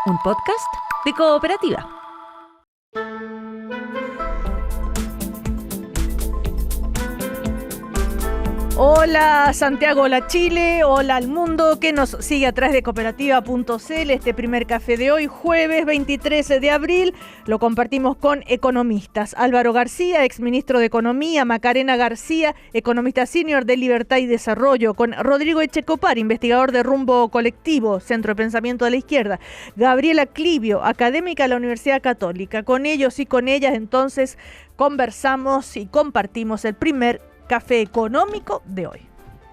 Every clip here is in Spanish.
un podcast de Cooperativa. Hola Santiago, hola Chile, hola al mundo que nos sigue a través de cooperativa.cl. Este primer café de hoy, jueves 23 de abril, lo compartimos con economistas. Álvaro García, exministro de Economía; Macarena García, economista senior de Libertad y Desarrollo; con Rodrigo Echecopar, investigador de Rumbo Colectivo, Centro de Pensamiento de la Izquierda; Gabriela Clivio, académica de la Universidad Católica. Con ellos y con ellas entonces conversamos y compartimos el primer café económico de hoy.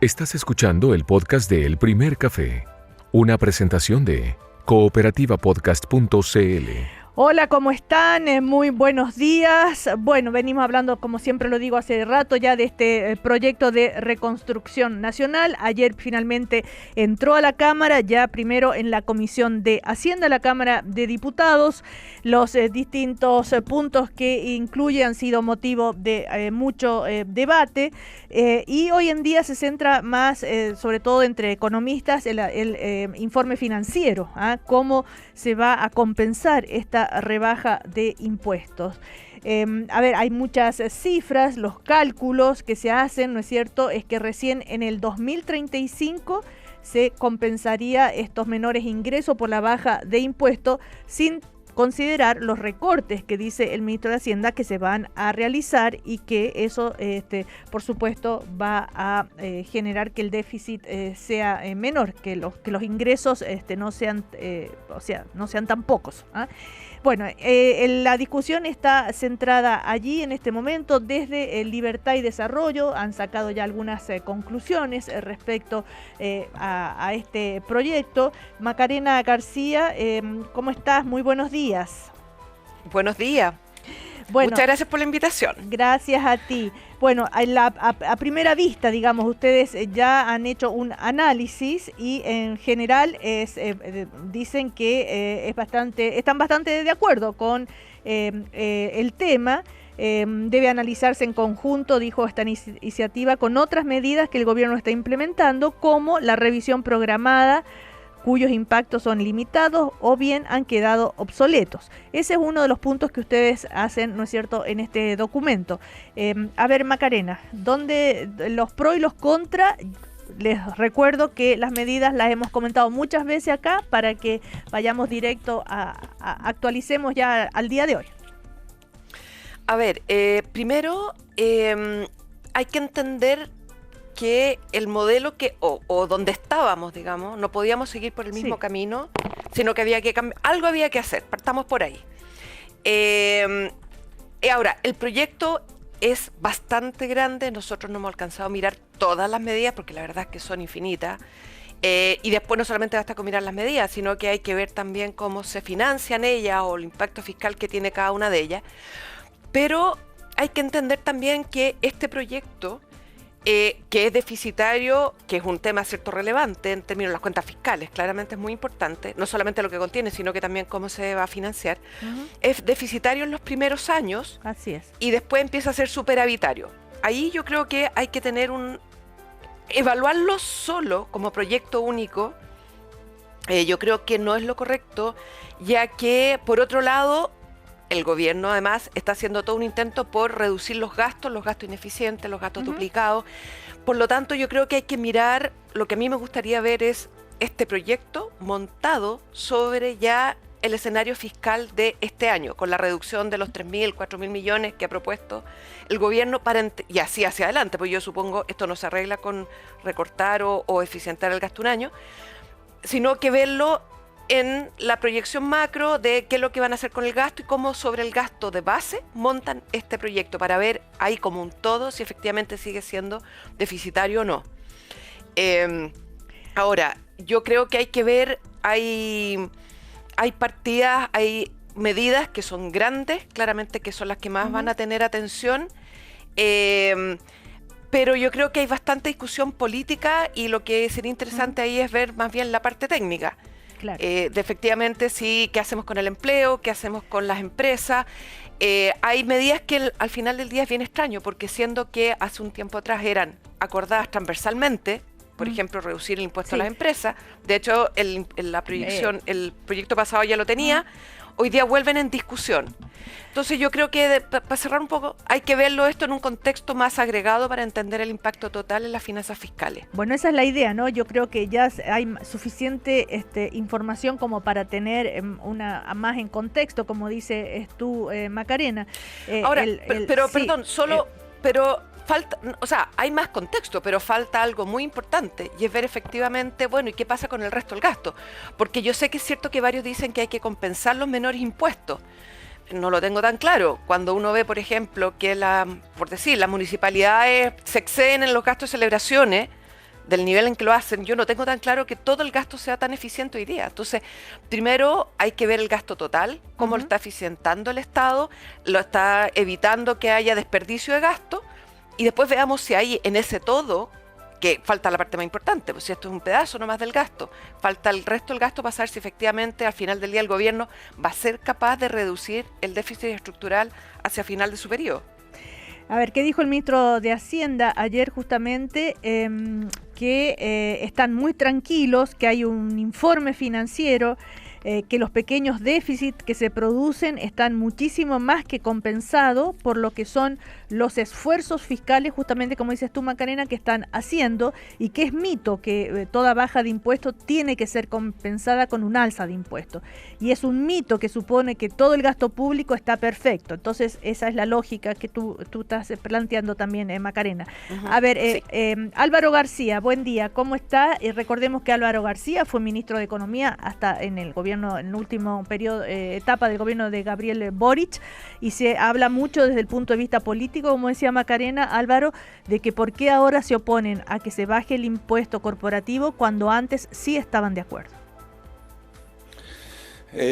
Estás escuchando el podcast de El Primer Café, una presentación de cooperativapodcast.cl. Hola, ¿cómo están? Muy buenos días. Bueno, venimos hablando, como siempre lo digo hace rato ya, de este proyecto de reconstrucción nacional. Ayer finalmente entró a la Cámara, ya primero en la Comisión de Hacienda, la Cámara de Diputados. Los distintos puntos que incluye han sido motivo de mucho debate y hoy en día se centra más, sobre todo entre economistas, el informe financiero, cómo se va a compensar esta rebaja de impuestos. A ver, hay muchas cifras, los cálculos que se hacen, ¿no es cierto? Es que recién en el 2035 se compensaría estos menores ingresos por la baja de impuestos, sin considerar los recortes que dice el ministro de Hacienda que se van a realizar y que eso, por supuesto, va a generar que el déficit sea menor, que los ingresos no sean tan pocos. Bueno, la discusión está centrada allí en este momento desde Libertad y Desarrollo. Han sacado ya algunas conclusiones respecto a este proyecto. Macarena García, ¿cómo estás? Muy buenos días. Buenos días. Bueno, muchas gracias por la invitación. Gracias a ti. Bueno, a primera vista, digamos, ustedes ya han hecho un análisis y en general dicen que están bastante de acuerdo con el tema. Debe analizarse en conjunto, dijo, esta iniciativa con otras medidas que el gobierno está implementando, como la revisión programada, cuyos impactos son limitados o bien han quedado obsoletos. Ese es uno de los puntos que ustedes hacen, ¿no es cierto?, en este documento. A ver, Macarena, ¿dónde los pros y los contras? Les recuerdo que las medidas las hemos comentado muchas veces acá para que vayamos directo actualicemos ya al día de hoy. A ver, primero hay que entender que el modelo o donde estábamos, digamos, no podíamos seguir por el mismo camino, sino que había que cambiar, algo había que hacer, partamos por ahí. Ahora, el proyecto es bastante grande, nosotros no hemos alcanzado a mirar todas las medidas, porque la verdad es que son infinitas, y después no solamente basta con mirar las medidas, sino que hay que ver también cómo se financian ellas o el impacto fiscal que tiene cada una de ellas. Pero hay que entender también que este proyecto, que es deficitario, que es un tema cierto relevante en términos de las cuentas fiscales, claramente es muy importante, no solamente lo que contiene, sino que también cómo se va a financiar, es deficitario en los primeros años. Así es. Y después empieza a ser superavitario. Ahí yo creo que hay que tener evaluarlo solo como proyecto único, yo creo que no es lo correcto, ya que por otro lado el gobierno además está haciendo todo un intento por reducir los gastos ineficientes, los gastos duplicados. Por lo tanto, yo creo que hay que mirar, lo que a mí me gustaría ver es este proyecto montado sobre ya el escenario fiscal de este año, con la reducción de los 3.000, 4.000 millones que ha propuesto el gobierno y así hacia adelante, porque yo supongo esto no se arregla con recortar o eficientar el gasto un año, sino que verlo en la proyección macro de qué es lo que van a hacer con el gasto y cómo sobre el gasto de base montan este proyecto para ver ahí como un todo si efectivamente sigue siendo deficitario o no. Ahora, yo creo que hay que ver, hay partidas, hay medidas que son grandes, claramente que son las que más van a tener atención, pero yo creo que hay bastante discusión política y lo que sería interesante ahí es ver más bien la parte técnica. Claro. De efectivamente, sí, qué hacemos con el empleo, qué hacemos con las empresas. Hay medidas que al final del día es bien extraño, porque siendo que hace un tiempo atrás eran acordadas transversalmente, por ejemplo, reducir el impuesto a las empresas. De hecho, la proyección, el proyecto pasado ya lo tenía, hoy día vuelven en discusión. Entonces yo creo que, para cerrar un poco, hay que verlo esto en un contexto más agregado para entender el impacto total en las finanzas fiscales. Bueno, esa es la idea, ¿no? Yo creo que ya hay suficiente información como para tener una más en contexto, como dices tú, Macarena. Ahora, pero falta, o sea, hay más contexto, pero falta algo muy importante, y es ver efectivamente, bueno, ¿y qué pasa con el resto del gasto? Porque yo sé que es cierto que varios dicen que hay que compensar los menores impuestos. No lo tengo tan claro. Cuando uno ve, por ejemplo, que las municipalidades se exceden en los gastos de celebraciones, del nivel en que lo hacen, yo no tengo tan claro que todo el gasto sea tan eficiente hoy día. Entonces, primero hay que ver el gasto total, cómo lo está eficientando el Estado, lo está evitando que haya desperdicio de gasto, y después veamos si hay en ese todo, que falta la parte más importante, pues si esto es un pedazo nomás del gasto, falta el resto del gasto para saber si efectivamente al final del día el gobierno va a ser capaz de reducir el déficit estructural hacia final de su periodo. A ver, ¿qué dijo el ministro de Hacienda ayer justamente? Que están muy tranquilos, que hay un informe financiero, que los pequeños déficits que se producen están muchísimo más que compensados por lo que son los esfuerzos fiscales, justamente como dices tú, Macarena, que están haciendo, y que es mito que toda baja de impuestos tiene que ser compensada con un alza de impuestos. Y es un mito que supone que todo el gasto público está perfecto. Entonces, esa es la lógica que tú estás planteando también, Macarena. A ver, sí. Álvaro García, buen día, ¿cómo está? Recordemos que Álvaro García fue ministro de Economía hasta en el gobierno, en el último periodo, etapa del gobierno de Gabriel Boric, y se habla mucho desde el punto de vista político, como decía Macarena, Álvaro, de que por qué ahora se oponen a que se baje el impuesto corporativo cuando antes sí estaban de acuerdo.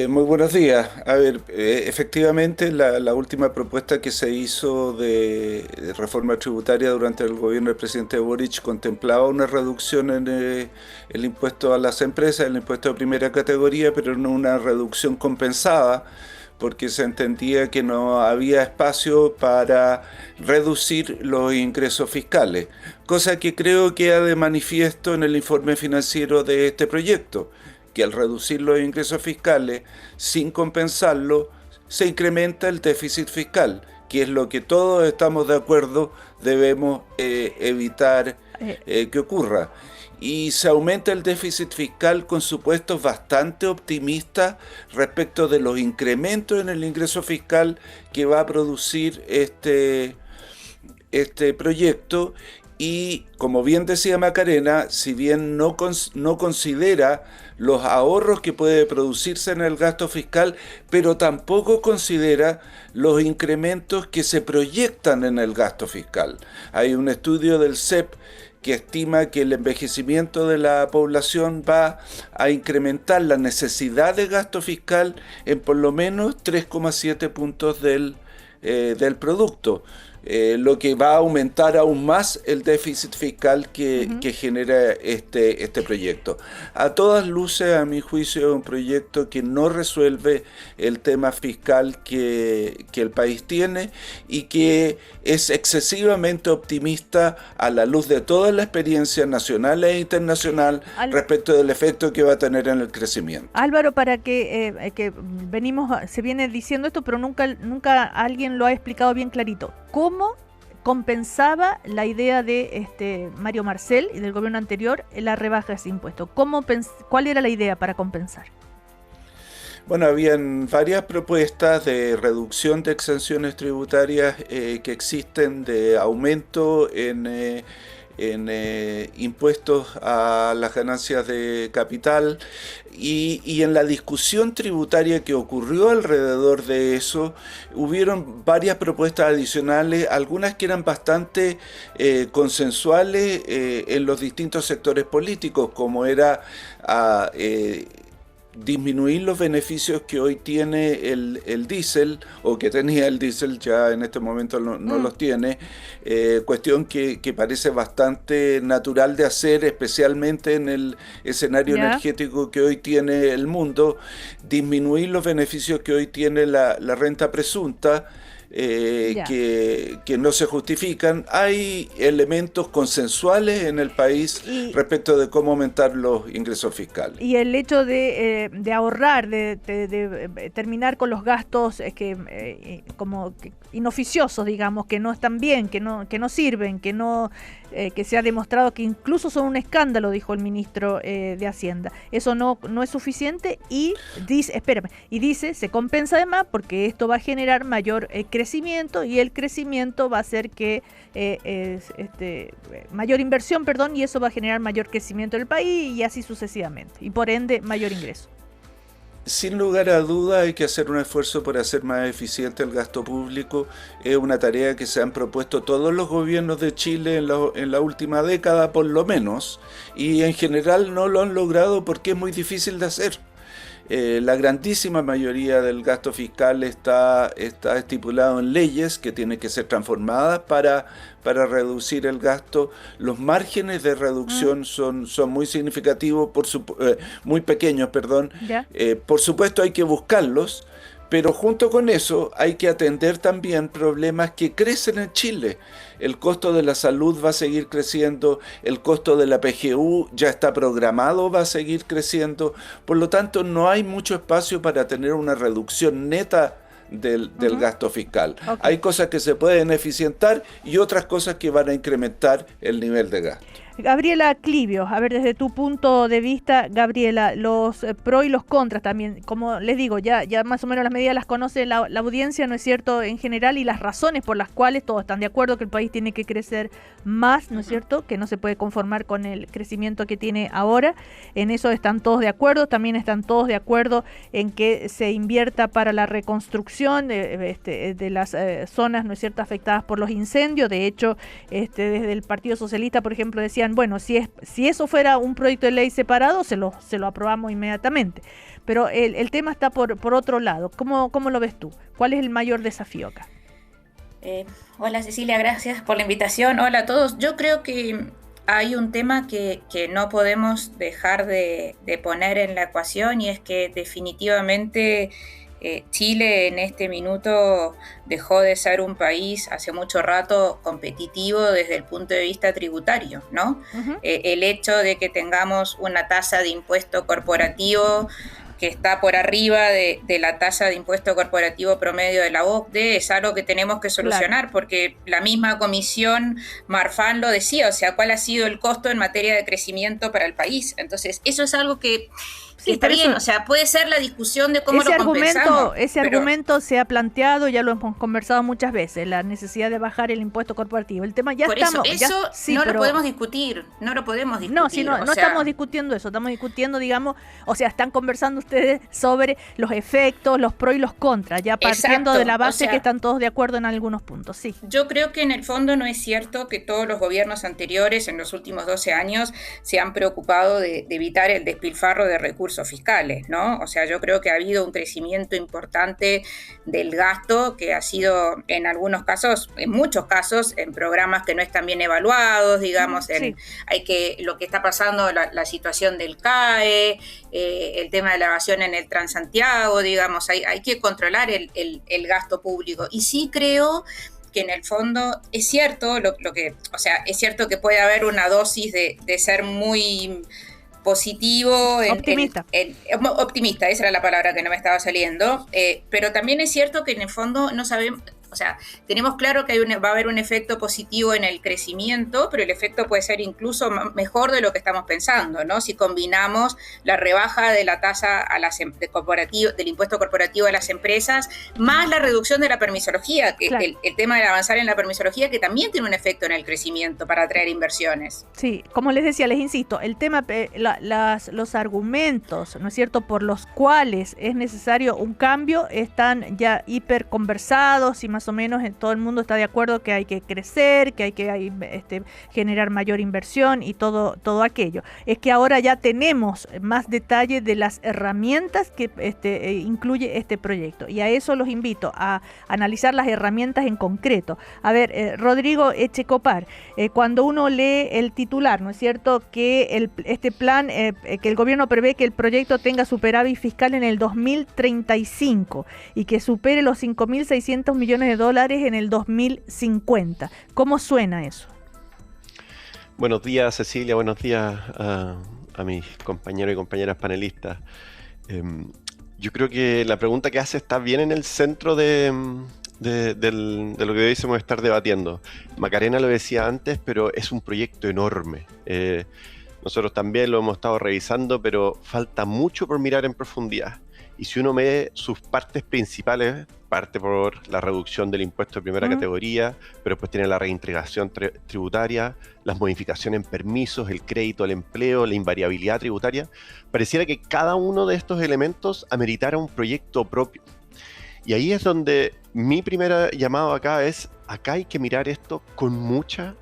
Muy buenos días. A ver, efectivamente la última propuesta que se hizo de reforma tributaria durante el gobierno del presidente Boric contemplaba una reducción en el impuesto a las empresas, el impuesto de primera categoría, pero no una reducción compensada, porque se entendía que no había espacio para reducir los ingresos fiscales, cosa que creo queda de manifiesto en el informe financiero de este proyecto, que al reducir los ingresos fiscales sin compensarlo, se incrementa el déficit fiscal, que es lo que todos estamos de acuerdo debemos evitar que ocurra. Y se aumenta el déficit fiscal con supuestos bastante optimistas respecto de los incrementos en el ingreso fiscal que va a producir este proyecto. Y como bien decía Macarena, si bien no considera los ahorros que puede producirse en el gasto fiscal, pero tampoco considera los incrementos que se proyectan en el gasto fiscal. Hay un estudio del CEP que estima que el envejecimiento de la población va a incrementar la necesidad de gasto fiscal en por lo menos 3,7 puntos del producto. Lo que va a aumentar aún más el déficit fiscal que genera este proyecto. A todas luces, a mi juicio, es un proyecto que no resuelve el tema fiscal que el país tiene y que es excesivamente optimista a la luz de toda la experiencia nacional e internacional respecto del efecto que va a tener en el crecimiento. Álvaro, para que se viene diciendo esto, pero nunca alguien lo ha explicado bien clarito. ¿Cómo compensaba la idea de Mario Marcel y del gobierno anterior la rebaja de ese impuesto? ¿Cuál era la idea para compensar? Bueno, habían varias propuestas de reducción de exenciones tributarias que existen, de aumento en impuestos a las ganancias de capital y en la discusión tributaria que ocurrió alrededor de eso hubieron varias propuestas adicionales, algunas que eran bastante consensuales en los distintos sectores políticos, como era disminuir los beneficios que hoy tiene el diésel, o que tenía el diésel, ya en este momento no los tiene, cuestión que parece bastante natural de hacer, especialmente en el escenario energético que hoy tiene el mundo, disminuir los beneficios que hoy tiene la renta presunta, que no se justifican. Hay elementos consensuales en el país respecto de cómo aumentar los ingresos fiscales. Y el hecho de ahorrar, de terminar con los gastos como inoficiosos, digamos, que no están bien, que no sirven, que se ha demostrado que incluso son un escándalo, dijo el ministro de Hacienda. Eso no es suficiente y dice, se compensa además porque esto va a generar mayor crecimiento y el crecimiento va a hacer que mayor inversión, y eso va a generar mayor crecimiento del país y así sucesivamente, y por ende mayor ingreso. Sin lugar a duda hay que hacer un esfuerzo por hacer más eficiente el gasto público. Es una tarea que se han propuesto todos los gobiernos de Chile en la última década por lo menos, y en general no lo han logrado porque es muy difícil de hacer. La grandísima mayoría del gasto fiscal está estipulado en leyes que tienen que ser transformadas para reducir el gasto. Los márgenes de reducción son muy significativos, muy pequeños, perdón. Por supuesto hay que buscarlos, pero junto con eso hay que atender también problemas que crecen en Chile. El costo de la salud va a seguir creciendo, el costo de la PGU ya está programado, va a seguir creciendo. Por lo tanto, no hay mucho espacio para tener una reducción neta del gasto fiscal. Hay cosas que se pueden eficientar y otras cosas que van a incrementar el nivel de gasto. Gabriela Clivio, a ver, desde tu punto de vista, Gabriela, los pros y los contras también, como les digo, ya más o menos las medidas las conoce la audiencia, ¿no es cierto?, en general, y las razones por las cuales todos están de acuerdo que el país tiene que crecer más, ¿no es cierto?, que no se puede conformar con el crecimiento que tiene ahora. En eso están todos de acuerdo. También están todos de acuerdo en que se invierta para la reconstrucción de las zonas, ¿no es cierto?, afectadas por los incendios. De hecho, desde el Partido Socialista, por ejemplo, decían, bueno, si eso fuera un proyecto de ley separado, se lo aprobamos inmediatamente. Pero el tema está por otro lado. ¿Cómo lo ves tú? ¿Cuál es el mayor desafío acá? Hola Cecilia, gracias por la invitación. Hola a todos. Yo creo que hay un tema que no podemos dejar de poner en la ecuación, y es que definitivamente Chile en este minuto dejó de ser un país hace mucho rato competitivo desde el punto de vista tributario, ¿no? Uh-huh. El hecho de que tengamos una tasa de impuesto corporativo que está por arriba de la tasa de impuesto corporativo promedio de la OCDE es algo que tenemos que solucionar, claro, porque la misma comisión Marfan lo decía, o sea, cuál ha sido el costo en materia de crecimiento para el país. Entonces, eso es algo que está bien, o sea, puede ser la discusión de cómo lo compensamos. Ese argumento se ha planteado, ya lo hemos conversado muchas veces, la necesidad de bajar el impuesto corporativo. El tema ya por estamos... Lo podemos discutir, no lo podemos discutir. No estamos discutiendo eso, estamos discutiendo, digamos, o sea, están conversando ustedes sobre los efectos, los pros y los contras, ya partiendo de la base que están todos de acuerdo en algunos puntos, sí. Yo creo que en el fondo no es cierto que todos los gobiernos anteriores en los últimos 12 años se han preocupado de evitar el despilfarro de recursos fiscales, ¿no? O sea, yo creo que ha habido un crecimiento importante del gasto que ha sido en algunos casos, en muchos casos, en programas que no están bien evaluados, digamos, lo que está pasando, la situación del CAE, el tema de la evasión en el Transantiago, digamos, hay que controlar el gasto público. Y sí creo que en el fondo es cierto es cierto que puede haber una dosis de ser muy positivo, optimista, esa era la palabra que no me estaba saliendo, pero también es cierto que en el fondo no sabemos, o sea, tenemos claro que va a haber un efecto positivo en el crecimiento, pero el efecto puede ser incluso mejor de lo que estamos pensando, ¿no? Si combinamos la rebaja de la tasa del impuesto corporativo a las empresas, más la reducción de la permisología, que claro, el tema de avanzar en la permisología, que también tiene un efecto en el crecimiento para atraer inversiones. Sí, como les decía, les insisto, el tema, los argumentos, ¿no es cierto?, por los cuales es necesario un cambio, están ya hiper conversados y más o menos todo el mundo está de acuerdo que hay que crecer, que hay que generar mayor inversión y todo aquello. Es que ahora ya tenemos más detalle de las herramientas que incluye este proyecto, y a eso los invito a analizar las herramientas en concreto. A ver, Rodrigo Echecopar, cuando uno lee el titular, ¿no es cierto?, que este plan, que el gobierno prevé que el proyecto tenga superávit fiscal en el 2035 y que supere los 5.600 millones millones de dólares en el 2050. ¿Cómo suena eso? Buenos días, Cecilia. Buenos días a mis compañeros y compañeras panelistas. Yo creo que la pregunta que hace está bien en el centro de lo que debiésemos estar debatiendo. Macarena lo decía antes, pero es un proyecto enorme. Nosotros también lo hemos estado revisando, pero falta mucho por mirar en profundidad. Y si uno ve sus partes principales, parte por la reducción del impuesto de primera categoría, pero después tiene la reintegración tributaria, las modificaciones en permisos, el crédito al empleo, la invariabilidad tributaria, pareciera que cada uno de estos elementos ameritara un proyecto propio. Y ahí es donde mi primer llamado acá hay que mirar esto con mucha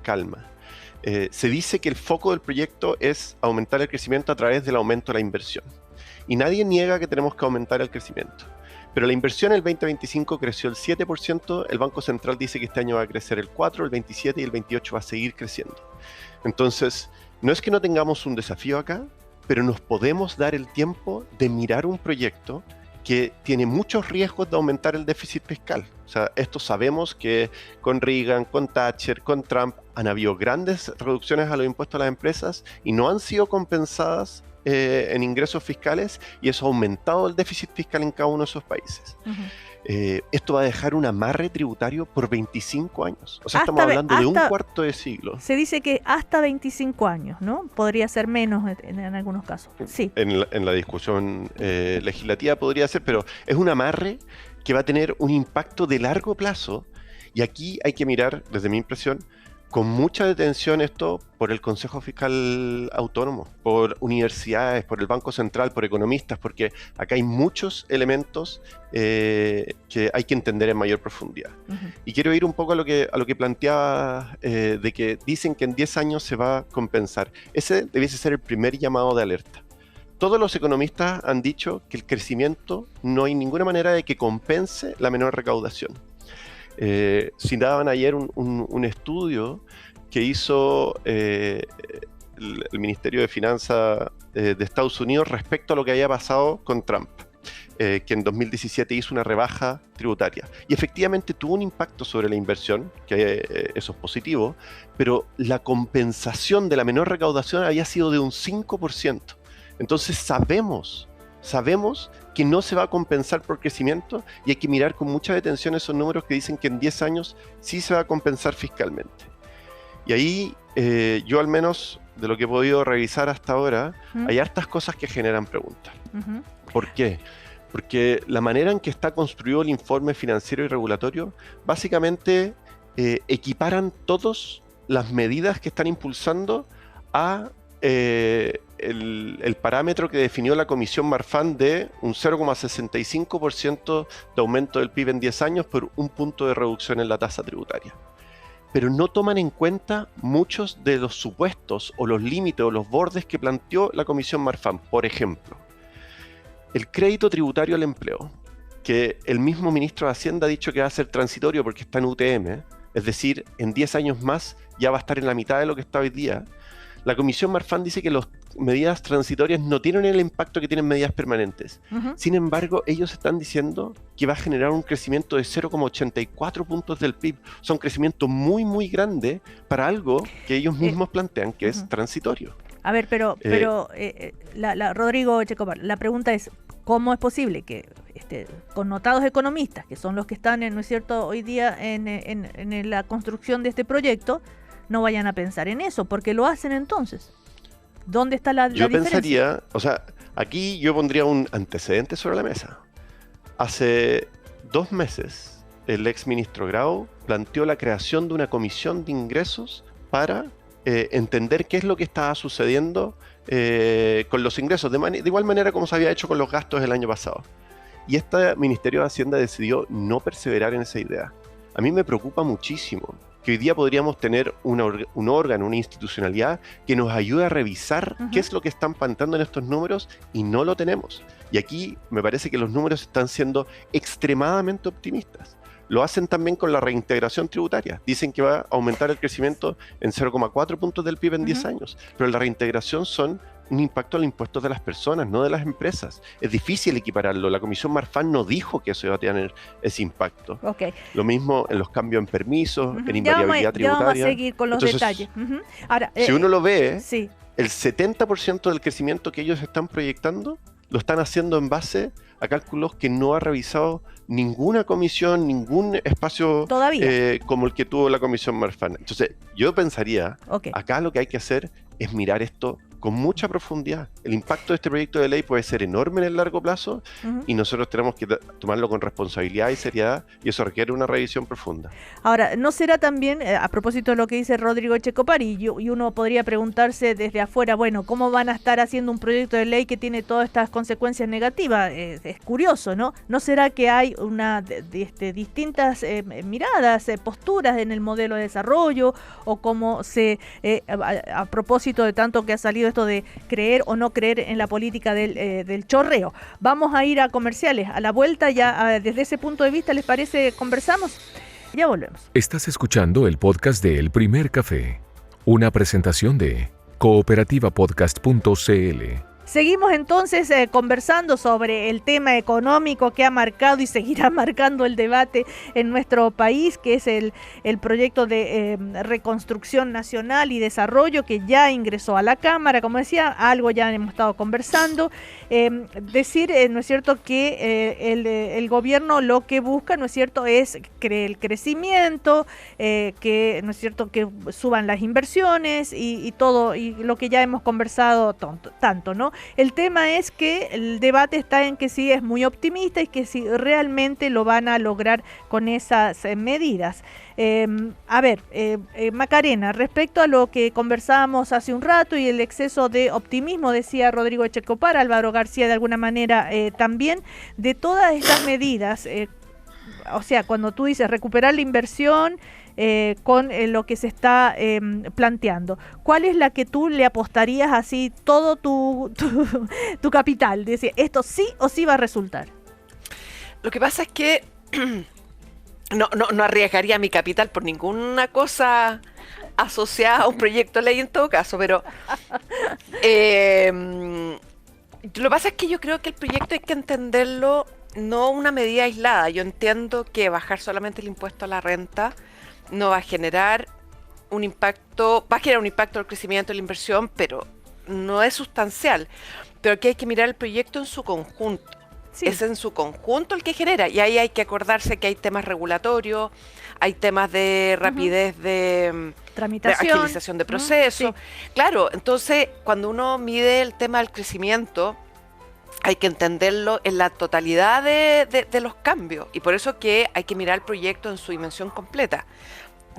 calma. Se dice que el foco del proyecto es aumentar el crecimiento a través del aumento de la inversión. Y nadie niega que tenemos que aumentar el crecimiento. Pero la inversión en el 2025 creció el 7%, el Banco Central dice que este año va a crecer el 4%, el 27% y el 28% va a seguir creciendo. Entonces, no es que no tengamos un desafío acá, pero nos podemos dar el tiempo de mirar un proyecto que tiene muchos riesgos de aumentar el déficit fiscal. O sea, esto sabemos que con Reagan, con Thatcher, con Trump, han habido grandes reducciones a los impuestos a las empresas y no han sido compensadas en ingresos fiscales, y eso ha aumentado el déficit fiscal en cada uno de esos países. Esto va a dejar un amarre tributario por 25 años. O sea, estamos hablando de un cuarto de siglo. Se dice que hasta 25 años, ¿no? Podría ser menos en algunos casos. Sí. En la discusión legislativa podría ser, pero es un amarre que va a tener un impacto de largo plazo, y aquí hay que mirar, desde mi impresión, con mucha detención esto por el Consejo Fiscal Autónomo, por universidades, por el Banco Central, por economistas, porque acá hay muchos elementos que hay que entender en mayor profundidad. Y quiero ir un poco a lo que planteaba, de que dicen que en 10 años se va a compensar. Ese debiese ser el primer llamado de alerta. Todos los economistas han dicho que el crecimiento no hay ninguna manera de que compense la menor recaudación. Citaban ayer un estudio que hizo el Ministerio de Finanzas de Estados Unidos respecto a lo que había pasado con Trump, que en 2017 hizo una rebaja tributaria. Y efectivamente tuvo un impacto sobre la inversión, que eso es positivo, pero la compensación de la menor recaudación había sido de un 5%. Entonces sabemos que no se va a compensar por crecimiento, y hay que mirar con mucha detención esos números que dicen que en 10 años sí se va a compensar fiscalmente. Y ahí, yo al menos, de lo que he podido revisar hasta ahora, hay hartas cosas que generan preguntas. ¿Por qué? Porque la manera en que está construido el informe financiero y regulatorio, básicamente equiparan todas las medidas que están impulsando a el parámetro que definió la Comisión Marfan de un 0,65% de aumento del PIB en 10 años por un punto de reducción en la tasa tributaria. Pero no toman en cuenta muchos de los supuestos o los límites o los bordes que planteó la Comisión Marfan. Por ejemplo, el crédito tributario al empleo, que el mismo ministro de Hacienda ha dicho que va a ser transitorio porque está en UTM, es decir, en 10 años más ya va a estar en la mitad de lo que está hoy día. La Comisión Marfan dice que las medidas transitorias no tienen el impacto que tienen medidas permanentes. Sin embargo, ellos están diciendo que va a generar un crecimiento de 0,84 puntos del PIB. O sea, un crecimiento muy grande para algo que ellos mismos plantean que es transitorio. A ver, pero Rodrigo Checobar, la pregunta es, ¿cómo es posible que connotados economistas, que son los que están, ¿no es cierto?, hoy día en la construcción de este proyecto, no vayan a pensar en eso? Porque lo hacen entonces. ¿Dónde está la diferencia? Yo pensaría, o sea, aquí yo pondría un antecedente sobre la mesa. Hace 2 meses, el ex ministro Grau planteó la creación de una comisión de ingresos para entender qué es lo que estaba sucediendo con los ingresos, de igual manera como se había hecho con los gastos el año pasado. Y este Ministerio de Hacienda decidió no perseverar en esa idea. A mí me preocupa muchísimo que hoy día podríamos tener un órgano, una institucionalidad que nos ayude a revisar qué es lo que están planteando en estos números, y no lo tenemos. Y aquí me parece que los números están siendo extremadamente optimistas. Lo hacen también con la reintegración tributaria. Dicen que va a aumentar el crecimiento en 0,4 puntos del PIB en 10 años, pero la reintegración son un impacto al impuesto de las personas, no de las empresas. Es difícil equipararlo. La Comisión Marfan no dijo que eso iba a tener ese impacto. Okay. Lo mismo en los cambios en permisos, en Ya invariabilidad tributaria. vamos a seguir con los Entonces, detalles. Ahora, si uno lo ve, sí. el 70% del crecimiento que ellos están proyectando lo están haciendo en base a cálculos que no ha revisado ninguna comisión, ningún espacio como el que tuvo la Comisión Marfan. Entonces, yo pensaría, acá lo que hay que hacer es mirar esto con mucha profundidad. El impacto de este proyecto de ley puede ser enorme en el largo plazo y nosotros tenemos que tomarlo con responsabilidad y seriedad, y eso requiere una revisión profunda. Ahora, ¿no será también, a propósito de lo que dice Rodrigo Echecopar, y uno podría preguntarse desde afuera, bueno, ¿cómo van a estar haciendo un proyecto de ley que tiene todas estas consecuencias negativas? Es curioso, ¿no? ¿No será que hay distintas miradas, posturas en el modelo de desarrollo, o cómo a propósito de tanto que ha salido esto de creer o no creer en la política del chorreo? Vamos a ir a comerciales. A la vuelta ya, desde ese punto de vista, ¿les parece? Conversamos. Ya volvemos. Estás escuchando el podcast de El Primer Café, una presentación de cooperativapodcast.cl. Seguimos entonces conversando sobre el tema económico que ha marcado y seguirá marcando el debate en nuestro país, que es el proyecto de reconstrucción nacional y desarrollo, que ya ingresó a la Cámara. Como decía, algo ya hemos estado conversando. Decir, ¿no es cierto?, que el gobierno lo que busca, ¿no es cierto?, es el crecimiento, que, ¿no es cierto?, que suban las inversiones y todo, y lo que ya hemos conversado tanto, ¿no? El tema es que el debate está en que si es muy optimista y que si realmente lo van a lograr con esas medidas. Macarena, respecto a lo que conversábamos hace un rato y el exceso de optimismo, decía Rodrigo Echecopar, Álvaro García de alguna manera también, de todas estas medidas, o sea, cuando tú dices recuperar la inversión, con lo que se está planteando, ¿cuál es la que tú le apostarías así todo tu capital? Decir, esto sí o sí va a resultar. Lo que pasa es que no arriesgaría mi capital por ninguna cosa asociada a un proyecto de ley en todo caso, pero lo que pasa es que yo creo que el proyecto hay que entenderlo no una medida aislada. Yo entiendo que bajar solamente el impuesto a la renta no va a generar un impacto, va a generar un impacto al crecimiento de la inversión, pero no es sustancial. Pero aquí hay que mirar el proyecto en su conjunto. Sí. Es en su conjunto el que genera, y ahí hay que acordarse que hay temas regulatorios, hay temas de rapidez de tramitación, de agilización de procesos. Sí. Claro, entonces cuando uno mide el tema del crecimiento, hay que entenderlo en la totalidad de los cambios, y por eso que hay que mirar el proyecto en su dimensión completa.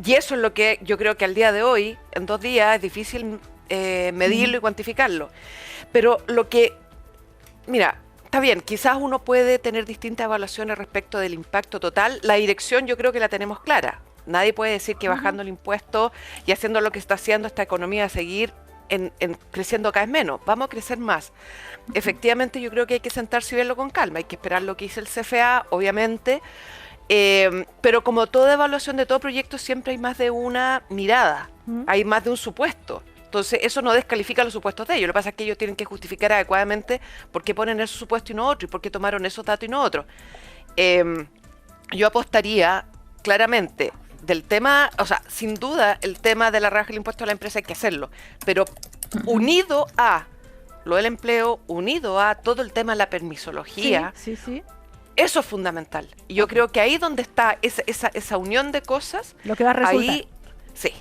Y eso es lo que yo creo que al día de hoy, en 2 días, es difícil medirlo y cuantificarlo. Pero lo que, mira, está bien, quizás uno puede tener distintas evaluaciones respecto del impacto total. La dirección yo creo que la tenemos clara. Nadie puede decir que bajando el impuesto y haciendo lo que está haciendo esta economía a seguir creciendo cada vez menos. Vamos a crecer más. Efectivamente, yo creo que hay que sentarse y verlo con calma. Hay que esperar lo que dice el CFA, obviamente. Pero como toda evaluación de todo proyecto, siempre hay más de una mirada. Hay más de un supuesto. Entonces, eso no descalifica los supuestos de ellos. Lo que pasa es que ellos tienen que justificar adecuadamente por qué ponen esos supuestos y no otros, y por qué tomaron esos datos y no otros. Yo apostaría claramente del tema, o sea, sin duda el tema de la rebaja del impuesto a la empresa hay que hacerlo, pero unido a lo del empleo, unido a todo el tema de la permisología, sí. Eso es fundamental. Y yo creo que ahí donde está esa unión de cosas, lo que va a resultar. Ahí, sí.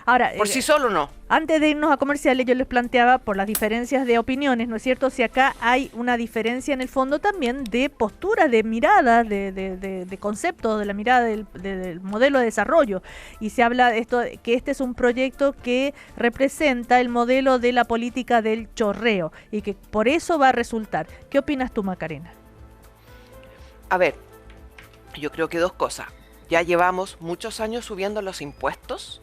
Ahora, por sí solo no. Antes de irnos a comerciales, yo les planteaba por las diferencias de opiniones, ¿no es cierto? Si acá hay una diferencia en el fondo también de postura, de mirada, de concepto, de la mirada del modelo de desarrollo. Y se habla de esto, que este es un proyecto que representa el modelo de la política del chorreo y que por eso va a resultar. ¿Qué opinas tú, Macarena? A ver, yo creo que 2 cosas. Ya llevamos muchos años subiendo los impuestos,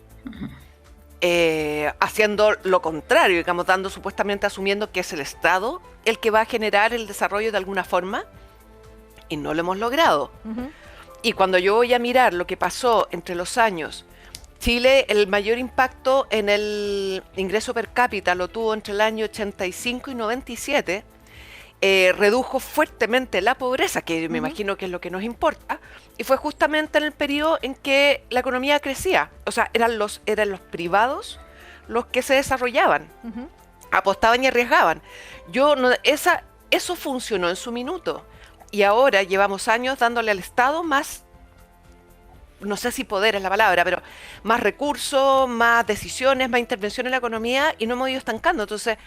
haciendo lo contrario, digamos, supuestamente asumiendo que es el Estado el que va a generar el desarrollo de alguna forma, y no lo hemos logrado. Y cuando yo voy a mirar lo que pasó entre los años Chile, el mayor impacto en el ingreso per cápita lo tuvo entre el año 85 y 97. Redujo fuertemente la pobreza, que me imagino que es lo que nos importa, y fue justamente en el periodo en que la economía crecía. O sea, eran los privados los que se desarrollaban, apostaban y arriesgaban. Eso funcionó en su minuto, y ahora llevamos años dándole al Estado más, no sé si poder es la palabra, pero más recursos, más decisiones, más intervención en la economía, y no hemos ido estancando. Entonces,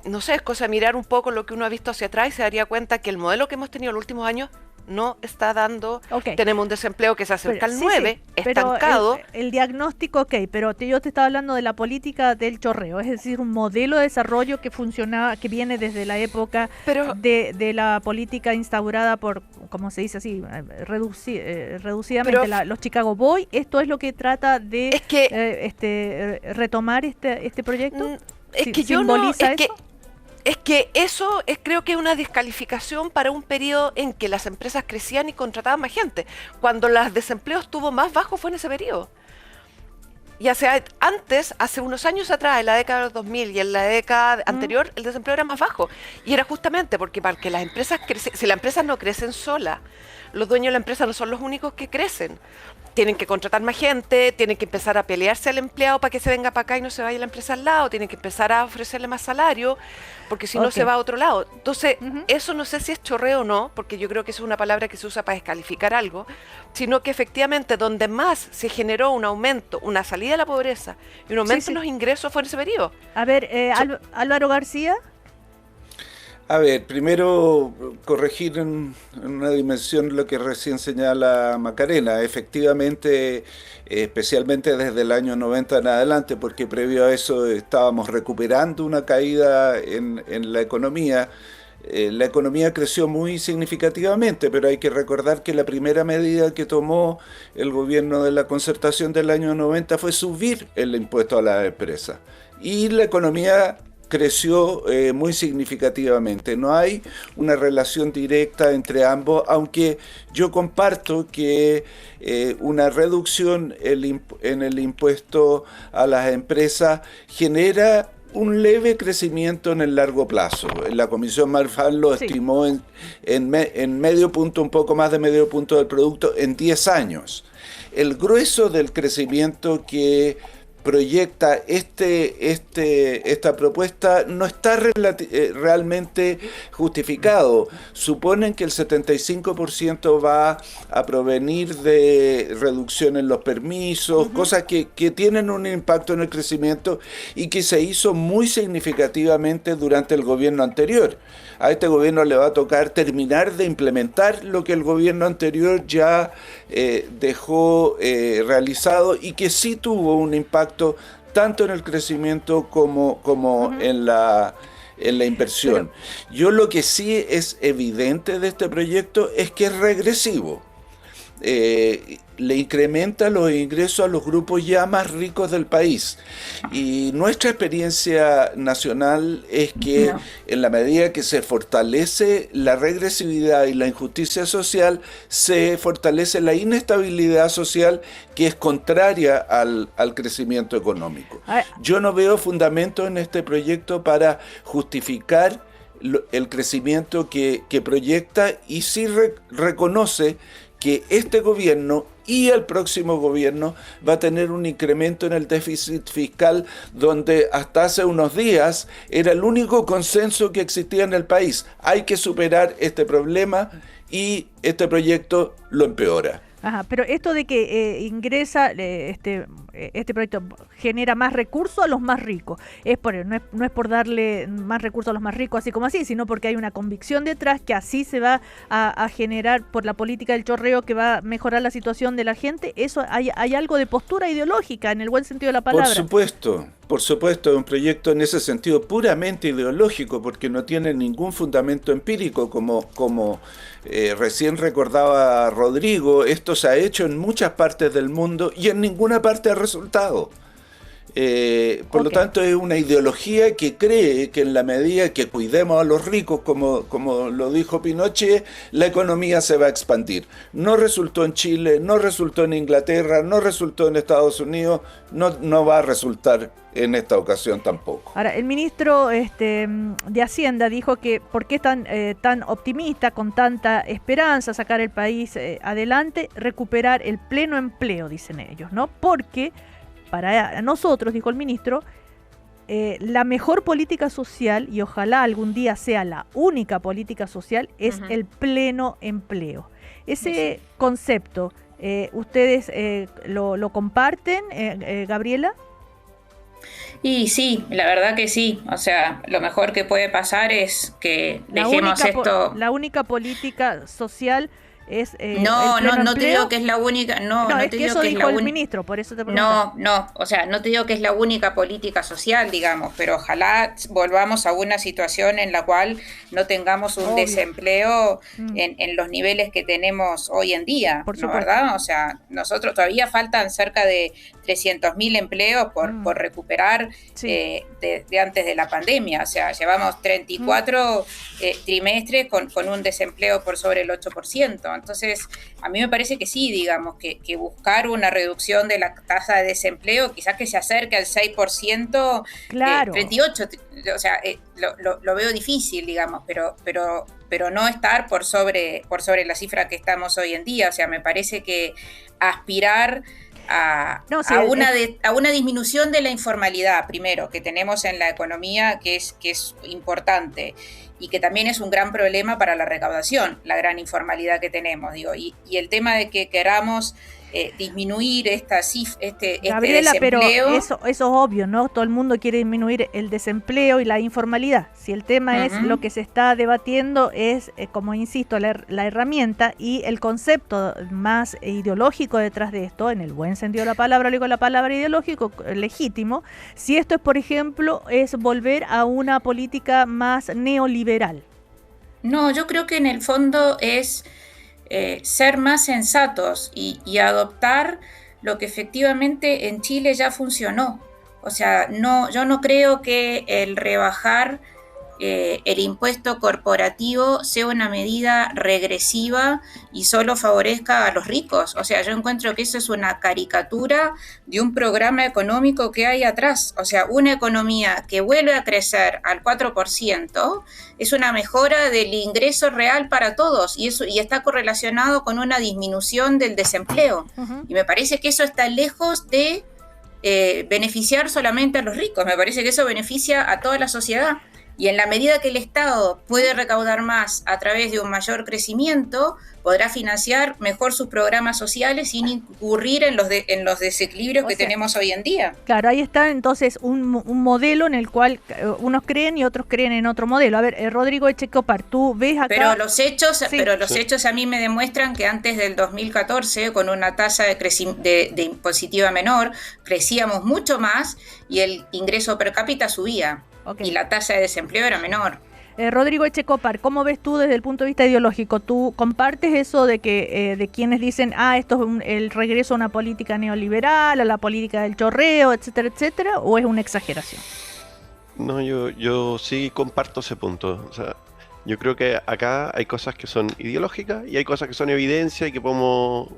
no sé, es cosa de mirar un poco lo que uno ha visto hacia atrás y se daría cuenta que el modelo que hemos tenido en los últimos años no está dando. Tenemos un desempleo que se acerca al 9, estancado. El diagnóstico, pero yo te estaba hablando de la política del chorreo, es decir, un modelo de desarrollo que funcionaba, que viene desde la época de la política instaurada por, como se dice así, reducidamente los Chicago Boys. ¿Esto es lo que trata de retomar este proyecto? Es que yo no... Es que eso creo que es una descalificación para un periodo en que las empresas crecían y contrataban más gente. Cuando el desempleo estuvo más bajo fue en ese periodo. Y hace unos años atrás, en la década de los 2000 y en la década anterior, el desempleo era más bajo. Y era justamente porque para que las empresas si las empresas no crecen solas, los dueños de la empresa no son los únicos que crecen. Tienen que contratar más gente, tienen que empezar a pelearse al empleado para que se venga para acá y no se vaya a la empresa al lado, tienen que empezar a ofrecerle más salario, porque si no se va a otro lado. Entonces, eso no sé si es chorreo o no, porque yo creo que eso es una palabra que se usa para descalificar algo, sino que efectivamente donde más se generó un aumento, una salida de la pobreza y un aumento en los ingresos fue en ese periodo. A ver, Álvaro García. A ver, primero corregir en una dimensión lo que recién señala Macarena. Efectivamente, especialmente desde el año 90 en adelante, porque previo a eso estábamos recuperando una caída en la economía. La economía creció muy significativamente, pero hay que recordar que la primera medida que tomó el gobierno de la Concertación del año 90 fue subir el impuesto a las empresas. Y la economía creció muy significativamente. No hay una relación directa entre ambos, aunque yo comparto que una reducción en el impuesto a las empresas genera un leve crecimiento en el largo plazo. La Comisión Marfan lo estimó en medio punto, un poco más de medio punto del producto en 10 años. El grueso del crecimiento que proyecta esta propuesta no está realmente justificado. Suponen que el 75% va a provenir de reducción en los permisos, cosas que tienen un impacto en el crecimiento y que se hizo muy significativamente durante el gobierno anterior. A este gobierno le va a tocar terminar de implementar lo que el gobierno anterior ya dejó realizado y que sí tuvo un impacto tanto en el crecimiento como en la inversión. Yo lo que sí es evidente de este proyecto es que es regresivo. Le incrementa los ingresos a los grupos ya más ricos del país. Y nuestra experiencia nacional es que en la medida que se fortalece la regresividad y la injusticia social, se fortalece la inestabilidad social, que es contraria al crecimiento económico. Yo no veo fundamento en este proyecto para justificar el crecimiento que proyecta, y sí reconoce que este gobierno y el próximo gobierno va a tener un incremento en el déficit fiscal, donde hasta hace unos días era el único consenso que existía en el país. Hay que superar este problema y este proyecto lo empeora. Pero esto de que ingresa este proyecto genera más recursos a los más ricos, no es por darle más recursos a los más ricos así como así, sino porque hay una convicción detrás que así se va a generar por la política del chorreo, que va a mejorar la situación de la gente. Eso hay algo de postura ideológica en el buen sentido de la palabra. Por supuesto, es un proyecto en ese sentido puramente ideológico, porque no tiene ningún fundamento empírico, como recién recordaba Rodrigo. Esto se ha hecho en muchas partes del mundo y en ninguna parte ha resultado. Por lo tanto, es una ideología que cree que en la medida que cuidemos a los ricos, como lo dijo Pinochet, la economía se va a expandir. No resultó en Chile, no resultó en Inglaterra, no resultó en Estados Unidos, no va a resultar en esta ocasión tampoco. Ahora, el ministro de Hacienda dijo que por qué tan optimista, con tanta esperanza, sacar el país adelante, recuperar el pleno empleo, dicen ellos, ¿no? Porque para nosotros, dijo el ministro, la mejor política social, y ojalá algún día sea la única política social, es el pleno empleo. Ese concepto, ¿ustedes lo comparten, Gabriela? Y sí, la verdad que sí. O sea, lo mejor que puede pasar es que dejemos esto. La única política social es no te digo que es la única. No es te que digo eso que dijo es la el única. ministro, por eso te pregunto. O sea, no te digo que es la única política social, digamos, pero ojalá volvamos a una situación en la cual no tengamos un desempleo en los niveles que tenemos hoy en día, ¿no, verdad? O sea, nosotros todavía faltan cerca de 300.000 empleos por recuperar de antes de la pandemia. O sea, llevamos 34 trimestres con un desempleo por sobre el 8%. Entonces, a mí me parece que sí, digamos, que buscar una reducción de la tasa de desempleo, quizás que se acerque al 6%, claro. 38%, o sea, lo veo difícil, digamos, pero no estar por sobre la cifra que estamos hoy en día. O sea, me parece que aspirar a una disminución de la informalidad, primero, que tenemos en la economía, que es importante, y que también es un gran problema para la recaudación, la gran informalidad que tenemos, digo, y el tema de que queramos disminuir Gabriela, desempleo. Pero eso es obvio, ¿no? Todo el mundo quiere disminuir el desempleo y la informalidad. Si el tema es lo que se está debatiendo es, como insisto, la herramienta y el concepto más ideológico detrás de esto, en el buen sentido de la palabra, digo la palabra ideológico, legítimo, si esto es, por ejemplo, es volver a una política más neoliberal. No, yo creo que en el fondo es ser más sensatos y adoptar lo que efectivamente en Chile ya funcionó. O sea, yo no creo que el rebajar el impuesto corporativo sea una medida regresiva y solo favorezca a los ricos. O sea, yo encuentro que eso es una caricatura de un programa económico que hay atrás. O sea, una economía que vuelve a crecer al 4% es una mejora del ingreso real para todos y está correlacionado con una disminución del desempleo. Y me parece que eso está lejos de beneficiar solamente a los ricos. Me parece que eso beneficia a toda la sociedad. Y en la medida que el Estado puede recaudar más a través de un mayor crecimiento, podrá financiar mejor sus programas sociales sin incurrir en los desequilibrios que tenemos hoy en día. Claro, ahí está entonces un modelo en el cual unos creen y otros creen en otro modelo. A ver, Rodrigo Echecopar, tú ves acá... Pero los hechos a mí me demuestran que antes del 2014, con una tasa de impositiva menor, crecíamos mucho más y el ingreso per cápita subía. Okay. Y la tasa de desempleo era menor. Rodrigo Echecopar, ¿cómo ves tú desde el punto de vista ideológico? ¿Tú compartes eso de que de quienes dicen, esto es el regreso a una política neoliberal, a la política del chorreo, etcétera, etcétera, o es una exageración? No, yo sí comparto ese punto. O sea, yo creo que acá hay cosas que son ideológicas y hay cosas que son evidencia y que podemos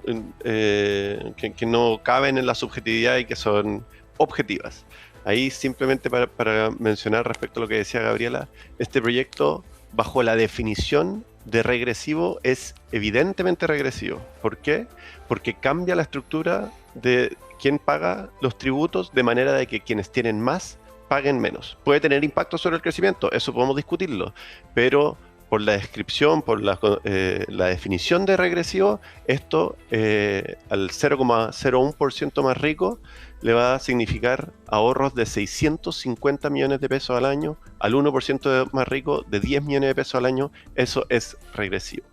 que no caben en la subjetividad y que son objetivas. Ahí simplemente para mencionar respecto a lo que decía Gabriela, este proyecto bajo la definición de regresivo es evidentemente regresivo. ¿Por qué? Porque cambia la estructura de quién paga los tributos de manera de que quienes tienen más paguen menos. Puede tener impacto sobre el crecimiento, eso podemos discutirlo, pero por la descripción, por la definición de regresivo, esto al 0,01% más rico le va a significar ahorros de 650 millones de pesos al año, al 1% más rico de 10 millones de pesos al año. Eso es regresivo.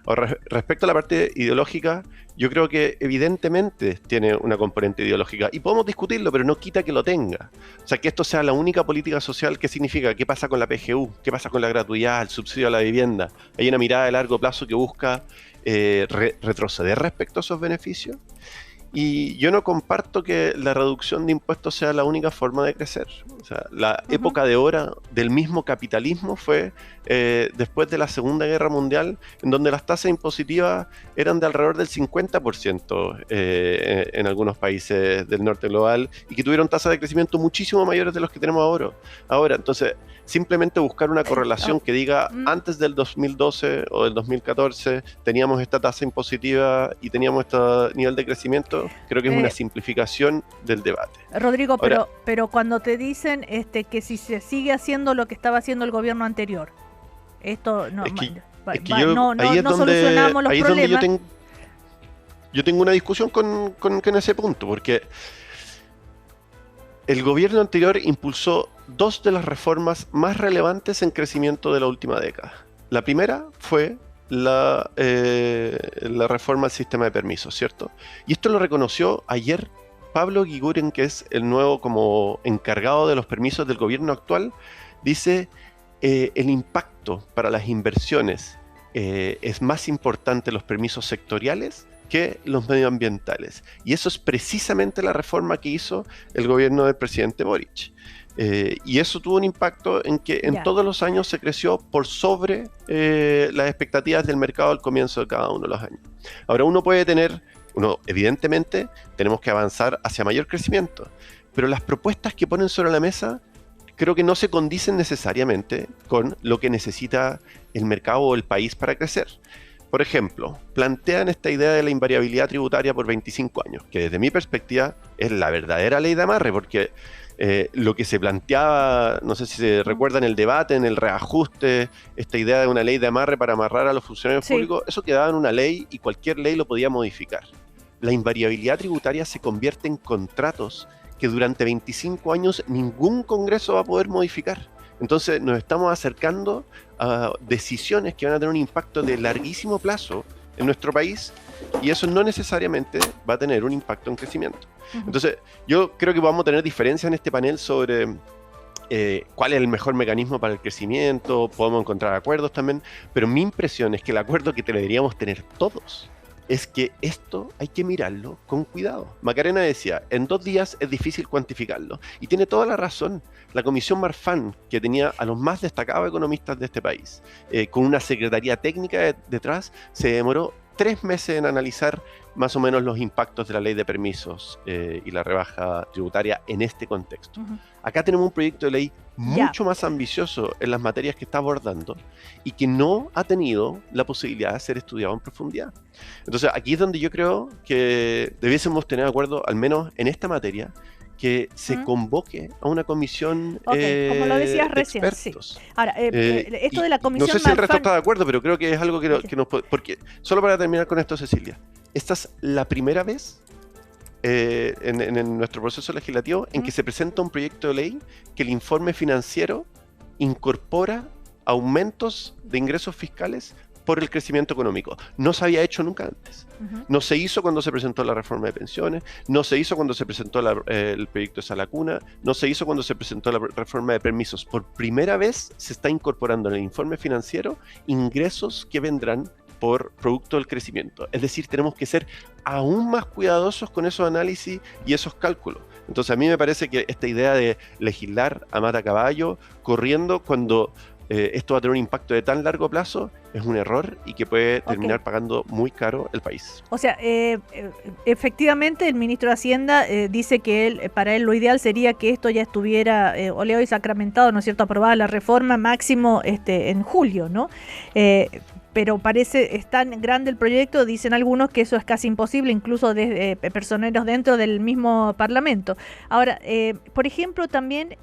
Ahora, respecto a la parte ideológica, yo creo que evidentemente tiene una componente ideológica y podemos discutirlo, pero no quita que lo tenga. O sea, que esto sea la única política social, ¿qué significa? ¿Qué pasa con la PGU? ¿Qué pasa con la gratuidad, el subsidio a la vivienda? Hay una mirada de largo plazo que busca retroceder respecto a esos beneficios. Y yo no comparto que la reducción de impuestos sea la única forma de crecer. O sea, la época de oro del mismo capitalismo fue después de la Segunda Guerra Mundial, en donde las tasas impositivas eran de alrededor del 50% en algunos países del norte global, y que tuvieron tasas de crecimiento muchísimo mayores de los que tenemos ahora. Entonces, simplemente buscar una correlación que diga antes del 2012 o del 2014 teníamos esta tasa impositiva y teníamos este nivel de crecimiento, creo que es una simplificación del debate. Rodrigo, Ahora, pero cuando te dicen que si se sigue haciendo lo que estaba haciendo el gobierno anterior, esto no, no solucionamos los problemas. Yo tengo una discusión con ese punto, porque el gobierno anterior impulsó dos de las reformas más relevantes en crecimiento de la última década. La primera fue la reforma al sistema de permisos, ¿cierto? Y esto lo reconoció ayer Pablo Giguren, que es el nuevo como encargado de los permisos del gobierno actual. Dice, el impacto para las inversiones es más importante los permisos sectoriales que los medioambientales. Y eso es precisamente la reforma que hizo el gobierno del presidente Boric. Y eso tuvo un impacto en que en todos los años se creció por sobre las expectativas del mercado al comienzo de cada uno de los años. Ahora evidentemente tenemos que avanzar hacia mayor crecimiento, pero las propuestas que ponen sobre la mesa creo que no se condicen necesariamente con lo que necesita el mercado o el país para crecer. Por ejemplo, plantean esta idea de la invariabilidad tributaria por 25 años, que desde mi perspectiva es la verdadera ley de amarre, porque lo que se planteaba, no sé si se recuerdan el debate en el reajuste, esta idea de una ley de amarre para amarrar a los funcionarios públicos, eso quedaba en una ley y cualquier ley lo podía modificar. La invariabilidad tributaria se convierte en contratos que durante 25 años ningún Congreso va a poder modificar. Entonces nos estamos acercando a decisiones que van a tener un impacto de larguísimo plazo en nuestro país, y eso no necesariamente va a tener un impacto en crecimiento. Entonces yo creo que vamos a tener diferencias en este panel sobre cuál es el mejor mecanismo para el crecimiento, podemos encontrar acuerdos también, pero mi impresión es que el acuerdo que deberíamos tener todos es que esto hay que mirarlo con cuidado. Macarena decía, en 2 días es difícil cuantificarlo, y tiene toda la razón. La Comisión Marfan, que tenía a los más destacados economistas de este país, con una secretaría técnica detrás, se demoró 3 meses en analizar más o menos los impactos de la ley de permisos y la rebaja tributaria en este contexto. Acá tenemos un proyecto de ley mucho más ambicioso en las materias que está abordando y que no ha tenido la posibilidad de ser estudiado en profundidad. Entonces aquí es donde yo creo que debiésemos tener acuerdo, al menos en esta materia, que se convoque a una comisión como lo decías recién, expertos. Sí. Ahora, esto de la comisión no sé si el resto Marfan está de acuerdo, pero creo que es algo que nos puede... Porque, solo para terminar con esto, Cecilia, esta es la primera vez en nuestro proceso legislativo en que se presenta un proyecto de ley que el informe financiero incorpora aumentos de ingresos fiscales por el crecimiento económico. No se había hecho nunca antes. No se hizo cuando se presentó la reforma de pensiones, no se hizo cuando se presentó el proyecto de Sala Cuna, no se hizo cuando se presentó la reforma de permisos. Por primera vez se está incorporando en el informe financiero ingresos que vendrán por producto del crecimiento. Es decir, tenemos que ser aún más cuidadosos con esos análisis y esos cálculos. Entonces a mí me parece que esta idea de legislar a mata caballo, corriendo cuando esto va a tener un impacto de tan largo plazo, es un error y que puede terminar pagando muy caro el país. O sea, efectivamente el ministro de Hacienda dice que para él lo ideal sería que esto ya estuviera oleado y sacramentado, ¿no es cierto?, aprobada la reforma máximo en julio, ¿no? Pero parece es tan grande el proyecto, dicen algunos, que eso es casi imposible, incluso de personeros dentro del mismo Parlamento. Ahora, por ejemplo, también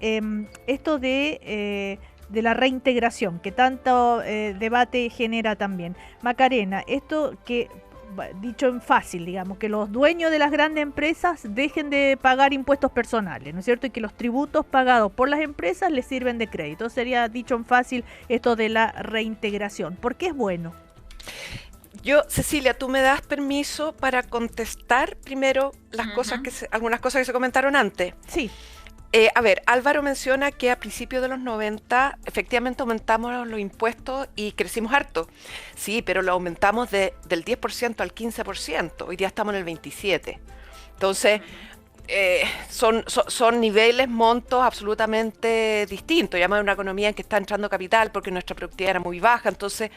esto de la reintegración, que tanto debate genera también. Macarena, esto que, dicho en fácil, digamos, que los dueños de las grandes empresas dejen de pagar impuestos personales, ¿no es cierto? Y que los tributos pagados por las empresas les sirven de crédito. Sería, dicho en fácil, esto de la reintegración. ¿Por qué es bueno? Cecilia, ¿tú me das permiso para contestar primero algunas cosas que se comentaron antes? Sí. A ver, Álvaro menciona que a principios de los 90 efectivamente aumentamos los impuestos y crecimos harto. Sí, pero lo aumentamos del 10% al 15%. Hoy día estamos en el 27%. Entonces, son niveles, montos absolutamente distintos. Ya más una economía en que está entrando capital porque nuestra productividad era muy baja, entonces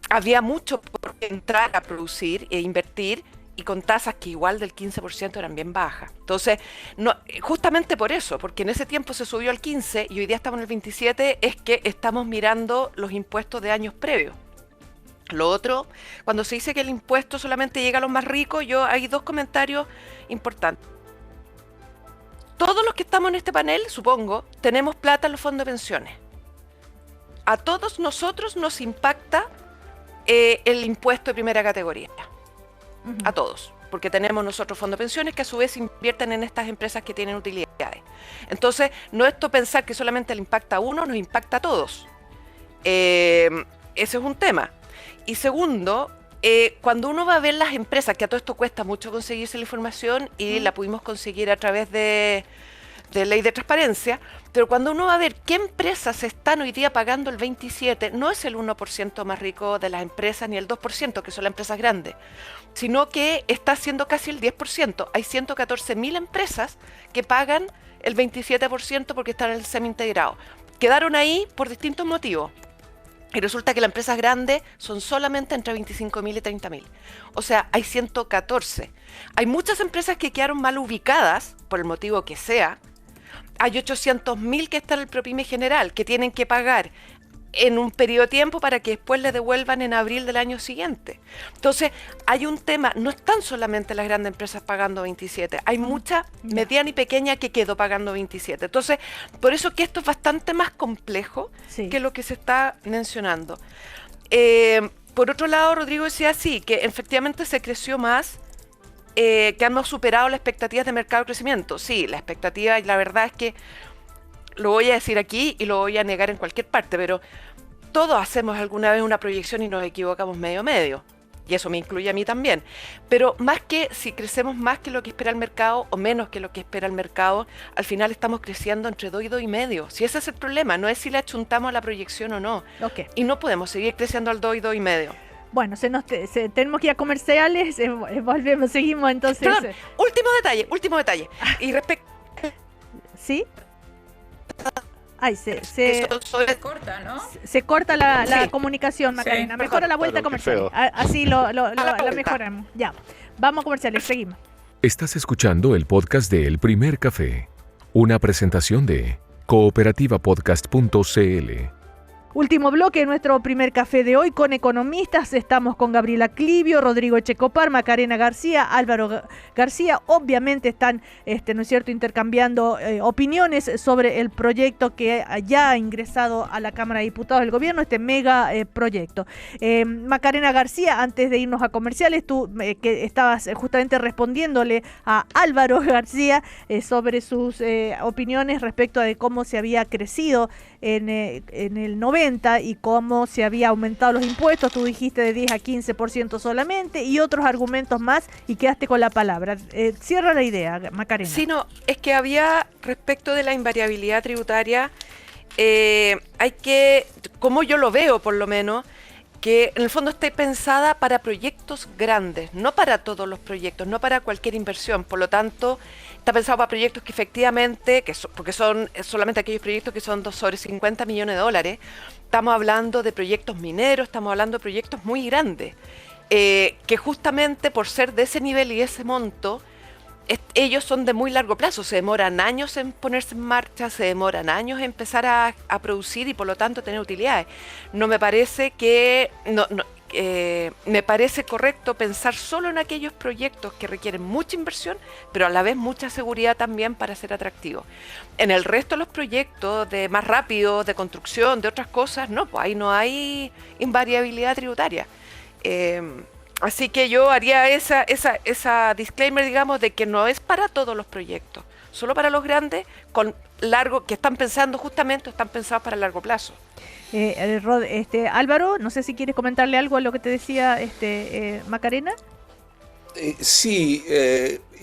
había mucho por entrar a producir e invertir, y con tasas que igual del 15% eran bien bajas. Entonces, no, justamente por eso, porque en ese tiempo se subió al 15 y hoy día estamos en el 27, es que estamos mirando los impuestos de años previos. Lo otro, cuando se dice que el impuesto solamente llega a los más ricos, hay dos comentarios importantes. Todos los que estamos en este panel, supongo, tenemos plata en los fondos de pensiones. A todos nosotros nos impacta el impuesto de primera categoría. A todos, porque tenemos nosotros fondos de pensiones que a su vez invierten en estas empresas que tienen utilidades. Entonces, no es esto pensar que solamente le impacta a uno, nos impacta a todos. Ese es un tema. Y segundo, cuando uno va a ver las empresas, que a todo esto cuesta mucho conseguirse la información y la pudimos conseguir a través de ley de transparencia, pero cuando uno va a ver qué empresas están hoy día pagando el 27%, no es el 1% más rico de las empresas ni el 2%, que son las empresas grandes, sino que está siendo casi el 10%. Hay 114.000 empresas que pagan el 27% porque están en el semi-integrado. Quedaron ahí por distintos motivos. Y resulta que las empresas grandes son solamente entre 25.000 y 30.000. O sea, hay 114. Hay muchas empresas que quedaron mal ubicadas, por el motivo que sea. Hay 800.000 que están en el ProPyme general, que tienen que pagar en un periodo de tiempo para que después les devuelvan en abril del año siguiente. Entonces, hay un tema, no están solamente las grandes empresas pagando 27, hay mucha mediana y pequeña que quedó pagando 27. Entonces, por eso que esto es bastante más complejo que lo que se está mencionando. Por otro lado, Rodrigo decía sí, que efectivamente se creció más, que hemos superado las expectativas de mercado de crecimiento. Sí, la expectativa, y la verdad es que lo voy a decir aquí y lo voy a negar en cualquier parte, pero todos hacemos alguna vez una proyección y nos equivocamos medio. Y eso me incluye a mí también. Pero más que si crecemos más que lo que espera el mercado o menos que lo que espera el mercado, al final estamos creciendo entre 2 y 2,5. Si ese es el problema, no es si le achuntamos a la proyección o no. Y no podemos seguir creciendo al 2 y 2,5. Bueno, tenemos que ir a comerciales, volvemos, seguimos entonces. Perdón, último detalle. Y respecto... ¿Sí? Ay, se corta, ¿no? Se corta la comunicación, Macarena. Sí, Mejora la vuelta comercial. Así lo mejoramos. Ya, vamos a comerciales, seguimos. Estás escuchando el podcast de El Primer Café, una presentación de cooperativapodcast.cl. Último bloque de nuestro primer café de hoy con economistas. Estamos con Gabriela Clivio, Rodrigo Echecopar, Macarena García, Álvaro García. Obviamente están, ¿no es cierto?, intercambiando opiniones sobre el proyecto que ya ha ingresado a la Cámara de Diputados del Gobierno, este mega proyecto. Macarena García, antes de irnos a comerciales, tú que estabas justamente respondiéndole a Álvaro García sobre sus opiniones respecto de cómo se había crecido en el 90 y cómo se había aumentado los impuestos. Tú dijiste de 10 a 15% solamente y otros argumentos más y quedaste con la palabra. Cierra la idea, Macarena. Sí, no, es que había respecto de la invariabilidad tributaria, hay que, como yo lo veo por lo menos, que en el fondo esté pensada para proyectos grandes, no para todos los proyectos, no para cualquier inversión. Por lo tanto, está pensado para proyectos que efectivamente, porque son solamente aquellos proyectos que son sobre 50 millones de dólares. Estamos hablando de proyectos mineros, estamos hablando de proyectos muy grandes, que justamente por ser de ese nivel y ese monto, ellos son de muy largo plazo, se demoran años en ponerse en marcha, se demoran años en empezar a producir y por lo tanto tener utilidades. No me parece que... me parece correcto pensar solo en aquellos proyectos que requieren mucha inversión, pero a la vez mucha seguridad también para ser atractivos. En el resto de los proyectos de más rápido, de construcción, de otras cosas, no, pues ahí no hay invariabilidad tributaria. Así que yo haría esa disclaimer, digamos, de que no es para todos los proyectos, solo para los grandes, que están pensando justamente, están pensados para largo plazo. Álvaro, no sé si quieres comentarle algo a lo que te decía Macarena. Sí,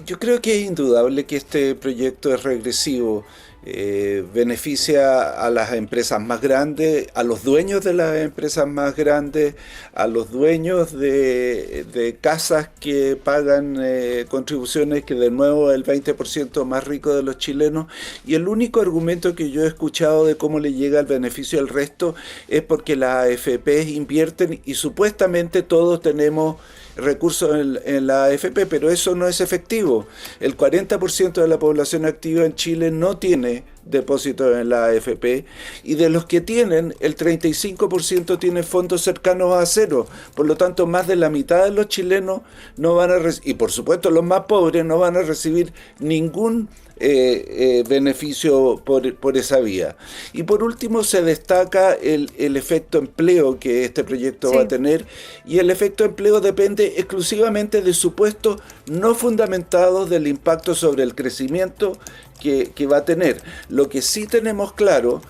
yo creo que es indudable que este proyecto es regresivo beneficia a las empresas más grandes, a los dueños de las empresas más grandes, a los dueños de casas que pagan contribuciones, que de nuevo es el 20% más rico de los chilenos. Y el único argumento que yo he escuchado de cómo le llega el beneficio al resto es porque las AFP invierten y supuestamente todos tenemos recursos en la AFP, pero eso no es efectivo. El 40% de la población activa en Chile no tiene depósitos en la AFP, y de los que tienen, el 35% tiene fondos cercanos a cero. Por lo tanto, más de la mitad de los chilenos no van a y por supuesto los más pobres no van a recibir ningún beneficio por esa vía. Y por último se destaca el efecto empleo que este proyecto va a tener, y el efecto empleo depende exclusivamente de supuestos no fundamentados del impacto sobre el crecimiento que va a tener. Lo que sí tenemos claro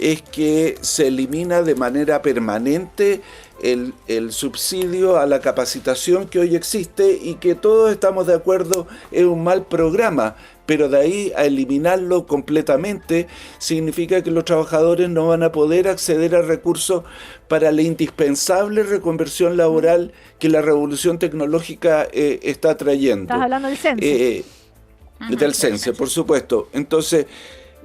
es que se elimina de manera permanente el subsidio a la capacitación que hoy existe y que todos estamos de acuerdo es un mal programa, pero de ahí a eliminarlo completamente significa que los trabajadores no van a poder acceder a recursos para la indispensable reconversión laboral que la revolución tecnológica está trayendo. Estás hablando del censo. Del censo, por supuesto. Entonces,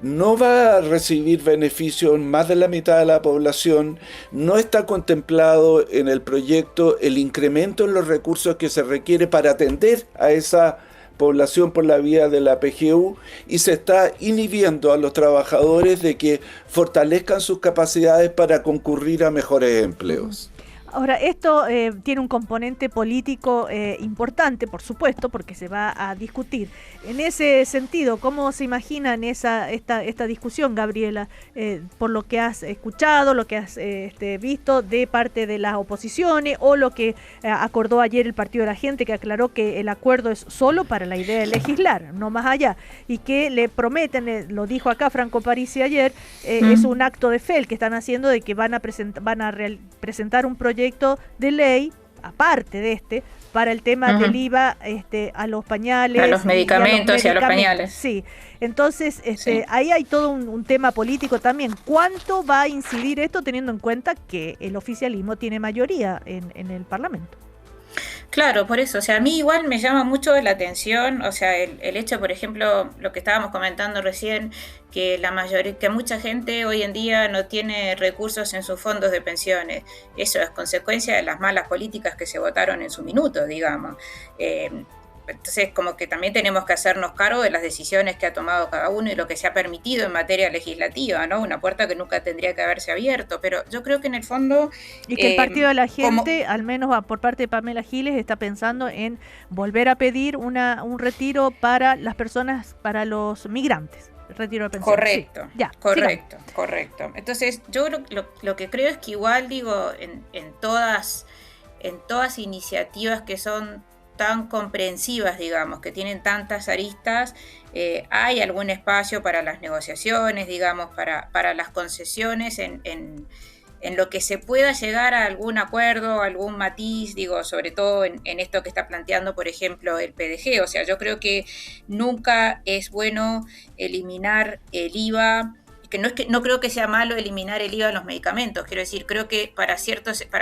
no va a recibir beneficios más de la mitad de la población. No está contemplado en el proyecto el incremento en los recursos que se requiere para atender a esa población por la vía de la PGU, y se está inhibiendo a los trabajadores de que fortalezcan sus capacidades para concurrir a mejores empleos. Ahora, esto tiene un componente político importante, por supuesto, porque se va a discutir. En ese sentido, ¿cómo se imaginan esta discusión, Gabriela? Por lo que has escuchado, lo que has visto de parte de las oposiciones, o lo que acordó ayer el Partido de la Gente, que aclaró que el acuerdo es solo para la idea de legislar, no más allá, y que le prometen, lo dijo acá Franco Parisi ayer, es un acto de fe el que están haciendo, de que van a presentar un proyecto de ley, aparte de para el tema del IVA a los pañales, a los medicamentos y a los pañales. Sí, entonces ahí hay todo un tema político también. ¿Cuánto va a incidir esto, teniendo en cuenta que el oficialismo tiene mayoría en el Parlamento? Claro, por eso, o sea, a mí igual me llama mucho la atención, o sea, el hecho, por ejemplo, lo que estábamos comentando recién, que que mucha gente hoy en día no tiene recursos en sus fondos de pensiones. Eso es consecuencia de las malas políticas que se votaron en su minuto, digamos. Entonces, como que también tenemos que hacernos cargo de las decisiones que ha tomado cada uno y lo que se ha permitido en materia legislativa, ¿no? Una puerta que nunca tendría que haberse abierto, pero yo creo que en el fondo... Y que el Partido de la Gente, al menos por parte de Pamela Giles, está pensando en volver a pedir un retiro para las personas, para los migrantes. Retiro de pensión. Correcto, sí. Ya, correcto. Entonces, yo lo que creo es que igual, digo, en todas iniciativas que son tan comprensivas, digamos, que tienen tantas aristas, hay algún espacio para las negociaciones, digamos, para las concesiones en lo que se pueda llegar a algún acuerdo, algún matiz, digo, sobre todo en esto que está planteando, por ejemplo, el PDG. O sea, yo creo que nunca es bueno eliminar el IVA, que no creo que sea malo eliminar el IVA en los medicamentos, quiero decir, creo que para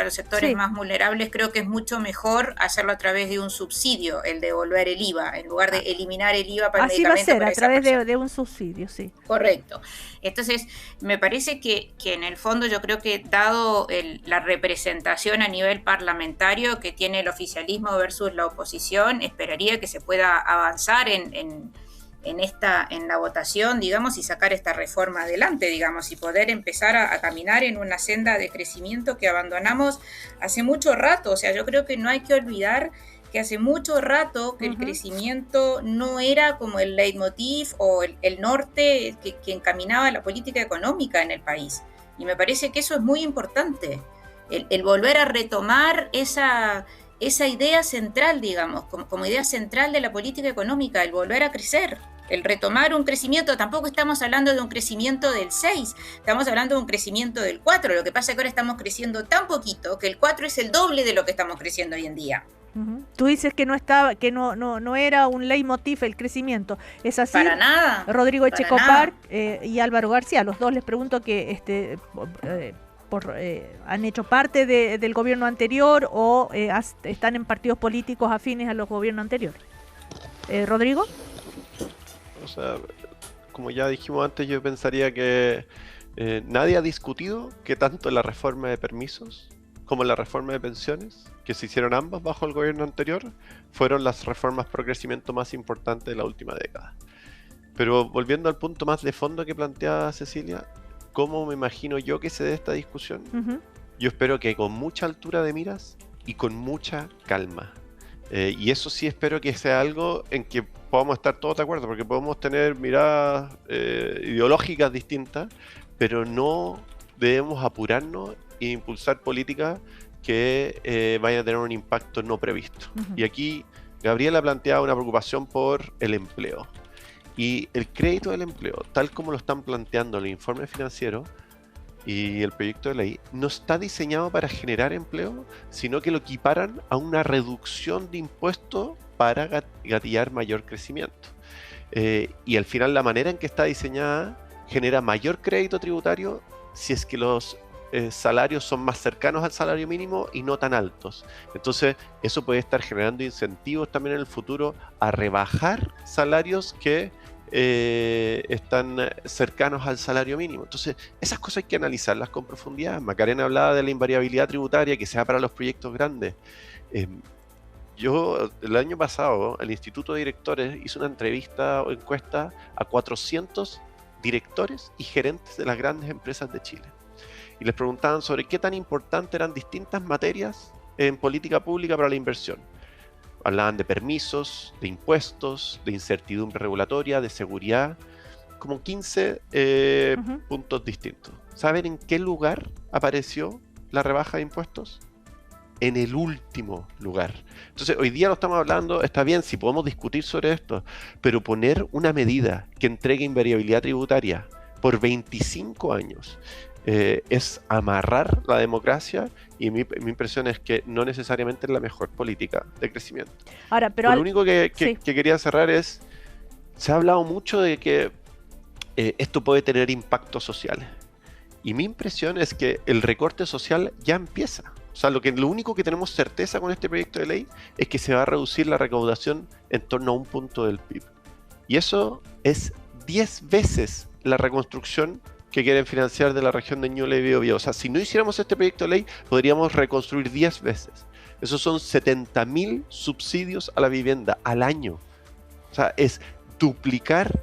los sectores más vulnerables, creo que es mucho mejor hacerlo a través de un subsidio, el devolver el IVA, en lugar de eliminar el IVA para el medicamento. Así va a ser, a través de un subsidio, sí. Correcto. Entonces, me parece que en el fondo yo creo que dado la representación a nivel parlamentario que tiene el oficialismo versus la oposición, esperaría que se pueda avanzar en la votación, digamos, y sacar esta reforma adelante, digamos, y poder empezar a caminar en una senda de crecimiento que abandonamos hace mucho rato. O sea, yo creo que no hay que olvidar que hace mucho rato que el crecimiento no era como el leitmotiv o el norte que encaminaba la política económica en el país. Y me parece que eso es muy importante, el volver a retomar esa idea central, digamos, como idea central de la política económica, el volver a crecer. El retomar un crecimiento, tampoco estamos hablando de un crecimiento del 6, estamos hablando de un crecimiento del 4, lo que pasa es que ahora estamos creciendo tan poquito que el 4 es el doble de lo que estamos creciendo hoy en día. Tú dices que no era un leitmotiv el crecimiento. ¿Es así? Para nada. Rodrigo para Echecopar nada. Y Álvaro García, los dos les pregunto que han hecho parte del gobierno anterior o están en partidos políticos afines a los gobiernos anteriores. ¿Rodrigo? O sea, como ya dijimos antes, yo pensaría que nadie ha discutido que tanto la reforma de permisos como la reforma de pensiones, que se hicieron ambas bajo el gobierno anterior, fueron las reformas pro crecimiento más importantes de la última década. Pero volviendo al punto más de fondo que planteaba Cecilia, ¿cómo me imagino yo que se dé esta discusión? Yo espero que con mucha altura de miras y con mucha calma. Y eso sí espero que sea algo en que podamos estar todos de acuerdo, porque podemos tener miradas ideológicas distintas, pero no debemos apurarnos e impulsar políticas que vayan a tener un impacto no previsto. Y aquí Gabriela planteaba una preocupación por el empleo. Y el crédito del empleo, tal como lo están planteando el informe financiero y el proyecto de ley, no está diseñado para generar empleo, sino que lo equiparan a una reducción de impuestos para gatillar mayor crecimiento. Y al final la manera en que está diseñada genera mayor crédito tributario si es que los salarios son más cercanos al salario mínimo y no tan altos. Entonces eso puede estar generando incentivos también en el futuro a rebajar salarios que están cercanos al salario mínimo. Entonces esas cosas hay que analizarlas con profundidad. Macarena hablaba de la invariabilidad tributaria que sea para los proyectos grandes. Yo el año pasado el Instituto de Directores hizo una entrevista o encuesta a 400 directores y gerentes de las grandes empresas de Chile. Y les preguntaban sobre qué tan importantes eran distintas materias en política pública para la inversión. Hablaban de permisos, de impuestos, de incertidumbre regulatoria, de seguridad, como 15 puntos distintos. ¿Saben en qué lugar apareció la rebaja de impuestos? En el último lugar. Entonces hoy día lo estamos hablando, está bien, si podemos discutir sobre esto, pero poner una medida que entregue invariabilidad tributaria por 25 años es amarrar la democracia, y mi impresión es que no necesariamente es la mejor política de crecimiento. Ahora, pero lo único que quería cerrar es, se ha hablado mucho de que esto puede tener impactos sociales, y mi impresión es que el recorte social ya empieza. O sea, lo único que tenemos certeza con este proyecto de ley es que se va a reducir la recaudación en torno a 1 punto del PIB. Y eso es 10 veces la reconstrucción que quieren financiar de la región de Ñuble y Biobío. O sea, si no hiciéramos este proyecto de ley, podríamos reconstruir 10 veces. Esos son 70.000 subsidios a la vivienda al año. O sea, es duplicar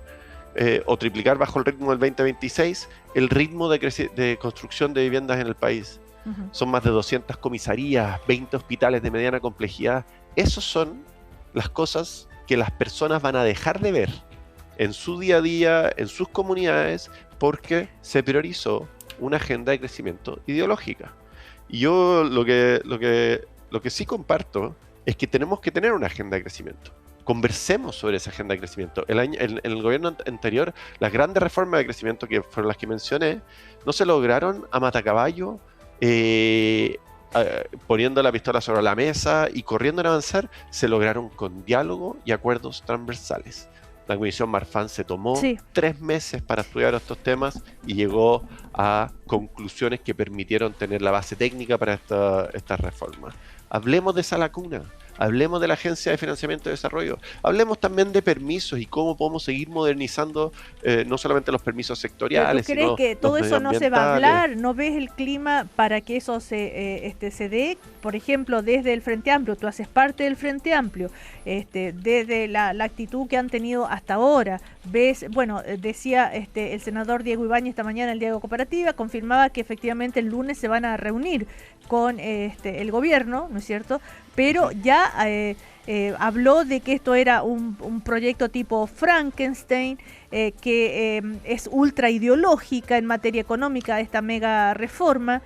o triplicar bajo el ritmo del 2026 el ritmo de construcción de viviendas en el país. Son más de 200 comisarías, 20 hospitales de mediana complejidad. Esas son las cosas que las personas van a dejar de ver en su día a día, en sus comunidades, porque se priorizó una agenda de crecimiento ideológica. Y yo lo que sí comparto es que tenemos que tener una agenda de crecimiento. Conversemos sobre esa agenda de crecimiento. En el gobierno anterior, las grandes reformas de crecimiento que fueron las que mencioné, no se lograron a matacaballo, poniendo la pistola sobre la mesa y corriendo en avanzar. Se lograron con diálogo y acuerdos transversales. La Comisión Marfan se tomó 3 meses para estudiar estos temas y llegó a conclusiones que permitieron tener la base técnica para esta reforma. Hablemos de esa lacuna, hablemos de la Agencia de Financiamiento y Desarrollo, hablemos también de permisos y cómo podemos seguir modernizando no solamente los permisos sectoriales, ¿tú crees sino que todo los eso no se va a medioambientales? hablar? ¿No ves el clima para que eso se dé? Por ejemplo, desde el Frente Amplio, tú haces parte del Frente Amplio, desde la actitud que han tenido hasta ahora, ves, bueno, decía el senador Diego Ibáñez esta mañana en el Diario Cooperativa, confirmaba que efectivamente el lunes se van a reunir con el gobierno, ¿no es cierto? Pero ya habló de que esto era un proyecto tipo Frankenstein, que es ultra ideológica en materia económica, esta mega reforma.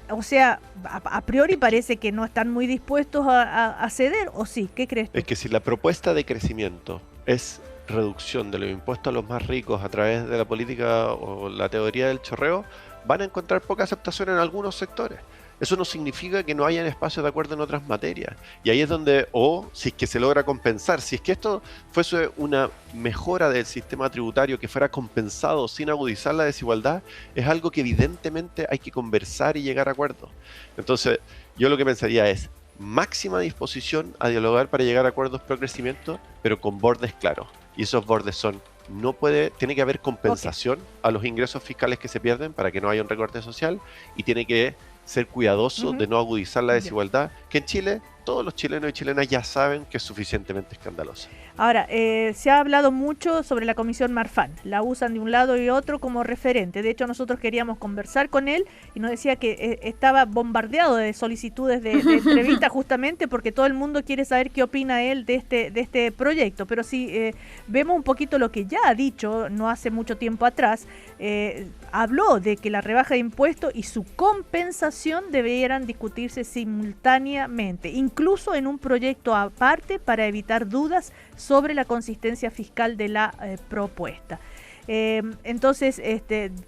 O sea, a priori parece que no están muy dispuestos a ceder, ¿o sí? ¿Qué crees tú? Es que si la propuesta de crecimiento es reducción de los impuestos a los más ricos a través de la política o la teoría del chorreo, van a encontrar poca aceptación en algunos sectores. eso no significa que no hayan espacios de acuerdo en otras materias. Y ahí es donde, o si es que se logra compensar, si es que esto fuese una mejora del sistema tributario que fuera compensado sin agudizar la desigualdad, es algo que evidentemente hay que conversar y llegar a acuerdos. Entonces, yo lo que pensaría es máxima disposición a dialogar para llegar a acuerdos pro crecimiento, pero con bordes claros. Y esos bordes son, tiene que haber compensación a los ingresos fiscales que se pierden para que no haya un recorte social, y tiene que ser cuidadoso de no agudizar la desigualdad, que en Chile todos los chilenos y chilenas ya saben que es suficientemente escandalosa. Ahora, se ha hablado mucho sobre la comisión Marfan. La usan de un lado y otro como referente. De hecho, nosotros queríamos conversar con él y nos decía que estaba bombardeado de solicitudes de entrevista justamente porque todo el mundo quiere saber qué opina él de este proyecto. Pero si vemos un poquito lo que ya ha dicho no hace mucho tiempo atrás, habló de que la rebaja de impuestos y su compensación debieran discutirse simultáneamente, incluso en un proyecto aparte para evitar dudas sobre la consistencia fiscal de la propuesta. Entonces,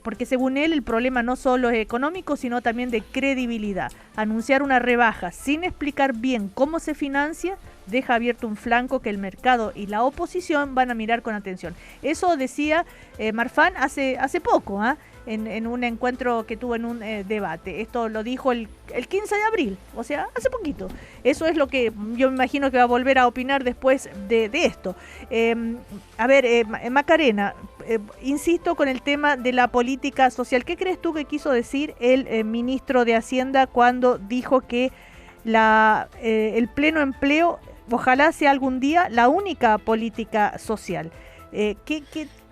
porque según él el problema no solo es económico, sino también de credibilidad. Anunciar una rebaja sin explicar bien cómo se financia deja abierto un flanco que el mercado y la oposición van a mirar con atención. Eso decía Marfan hace poco, en un encuentro que tuvo en un debate. Esto lo dijo el 15 de abril, o sea, hace poquito. Eso es lo que yo me imagino que va a volver a opinar después de esto. Macarena, insisto con el tema de la política social. ¿Qué crees tú que quiso decir el ministro de Hacienda cuando dijo que el pleno empleo ojalá sea algún día la única política social?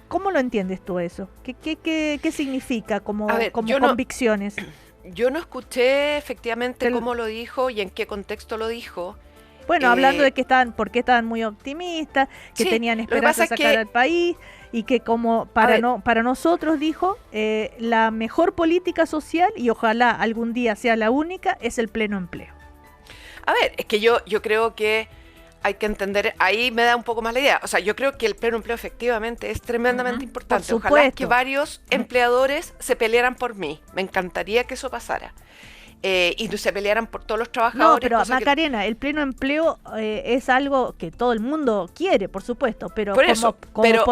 ¿Cómo lo entiendes tú eso? ¿Qué significa como convicciones? Yo no escuché efectivamente cómo lo dijo y en qué contexto lo dijo. Bueno, hablando de que porque estaban muy optimistas, que tenían esperanza de sacar al país y que como para nosotros, dijo, la mejor política social, y ojalá algún día sea la única, es el pleno empleo. A ver, es que yo creo que hay que entender, ahí me da un poco más la idea. O sea, yo creo que el pleno empleo efectivamente es tremendamente importante. Ojalá que varios empleadores se pelearan por mí. Me encantaría que eso pasara. Y se pelearan por todos los trabajadores. No, pero Macarena, el pleno empleo es algo que todo el mundo quiere, por supuesto, pero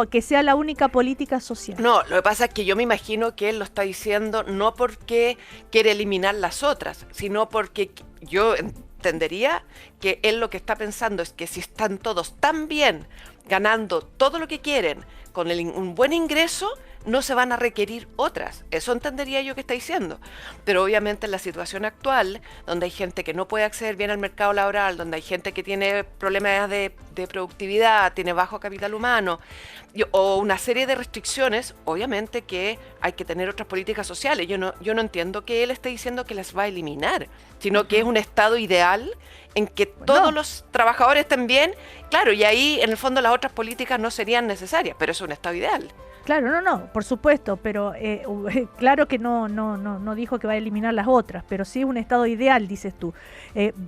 que sea la única política social. No, lo que pasa es que yo me imagino que él lo está diciendo no porque quiere eliminar las otras, sino porque yo entendería que él lo que está pensando es que si están todos tan bien, ganando todo lo que quieren, con un buen ingreso, no se van a requerir otras. Eso entendería yo que está diciendo. Pero obviamente en la situación actual, donde hay gente que no puede acceder bien al mercado laboral, donde hay gente que tiene problemas de productividad, tiene bajo capital humano, o una serie de restricciones, obviamente que hay que tener otras políticas sociales. Yo no entiendo que él esté diciendo que las va a eliminar, sino que es un estado ideal en que todos los trabajadores estén bien, claro, y ahí en el fondo las otras políticas no serían necesarias, pero es un estado ideal. Claro, no, por supuesto, pero claro que no dijo que va a eliminar las otras, pero sí un estado ideal, dices tú.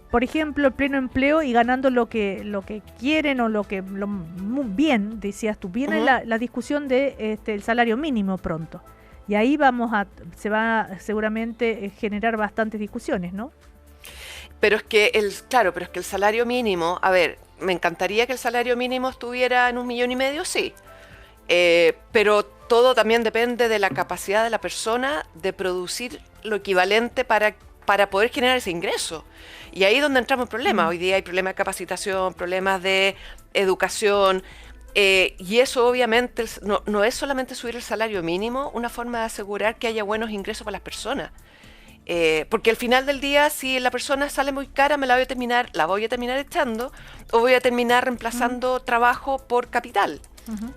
Por ejemplo, el pleno empleo y ganando lo que quieren o muy bien, decías tú. Viene la discusión de el salario mínimo pronto. Y ahí se va seguramente generar bastantes discusiones, ¿no? Pero es que el salario mínimo, a ver, me encantaría que el salario mínimo estuviera en 1,5 millones, sí. Pero todo también depende de la capacidad de la persona de producir lo equivalente para poder generar ese ingreso. Y ahí es donde entramos en problemas. Hoy día hay problemas de capacitación, problemas de educación, y eso obviamente no es solamente subir el salario mínimo una forma de asegurar que haya buenos ingresos para las personas. Porque al final del día, si la persona sale muy cara, la voy a terminar echando, o voy a terminar reemplazando trabajo por capital.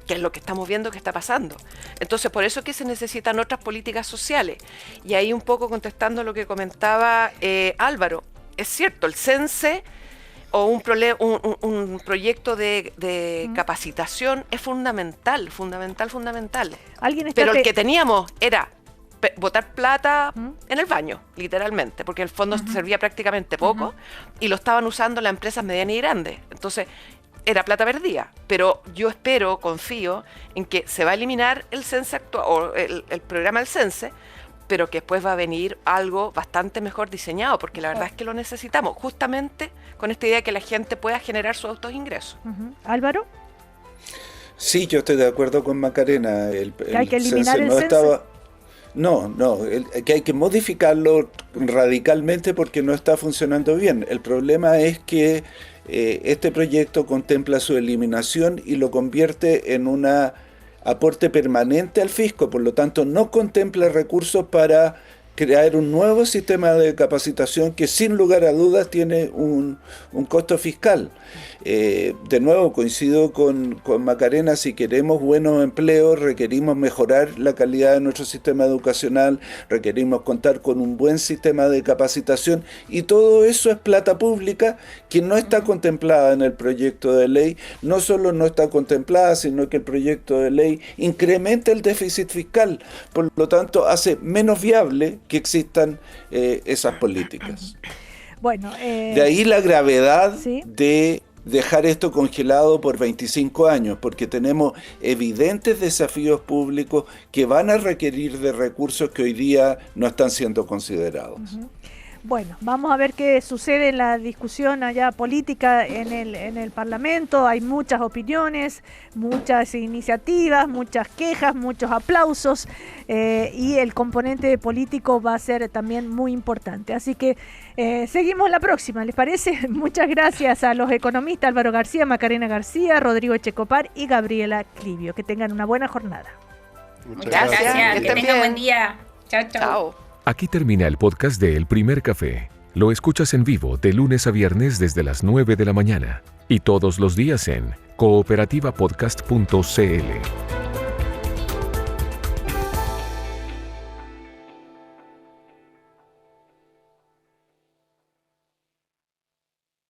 Que es lo que estamos viendo que está pasando. Entonces, por eso que se necesitan otras políticas sociales. Y ahí un poco contestando lo que comentaba Álvaro, es cierto, el CENSE o un proyecto de capacitación es fundamental. Pero el que teníamos era botar plata en el baño, literalmente, porque en el fondo servía prácticamente poco y lo estaban usando las empresas medianas y grandes. Entonces, era plata perdida, pero yo confío en que se va a eliminar el CENSE actual, o el programa del CENSE, pero que después va a venir algo bastante mejor diseñado, porque la verdad es que lo necesitamos, justamente con esta idea de que la gente pueda generar sus autos ingresos. Álvaro. Sí, yo estoy de acuerdo con Macarena. ¿Que hay que eliminar el censo? Que hay que modificarlo radicalmente porque no está funcionando bien. El problema es que este proyecto contempla su eliminación y lo convierte en un aporte permanente al fisco, por lo tanto no contempla recursos para crear un nuevo sistema de capacitación que sin lugar a dudas tiene un costo fiscal. De nuevo, coincido con Macarena, si queremos buenos empleos, requerimos mejorar la calidad de nuestro sistema educacional, requerimos contar con un buen sistema de capacitación, y todo eso es plata pública que no está contemplada en el proyecto de ley. No solo no está contemplada, sino que el proyecto de ley incrementa el déficit fiscal, por lo tanto hace menos viable que existan esas políticas. Bueno, de ahí la gravedad ¿sí? de dejar esto congelado por 25 años, porque tenemos evidentes desafíos públicos que van a requerir de recursos que hoy día no están siendo considerados. Bueno, vamos a ver qué sucede en la discusión allá política en el Parlamento. Hay muchas opiniones, muchas iniciativas, muchas quejas, muchos aplausos, y el componente político va a ser también muy importante. Así que seguimos la próxima, ¿les parece? Muchas gracias a los economistas Álvaro García, Macarena García, Rodrigo Echecopar y Gabriela Clivio. Que tengan una buena jornada. Muchas gracias. Que tengan buen día. Chao, chao. Chao. Aquí termina el podcast de El Primer Café. Lo escuchas en vivo de lunes a viernes desde las 9 de la mañana y todos los días en cooperativapodcast.cl.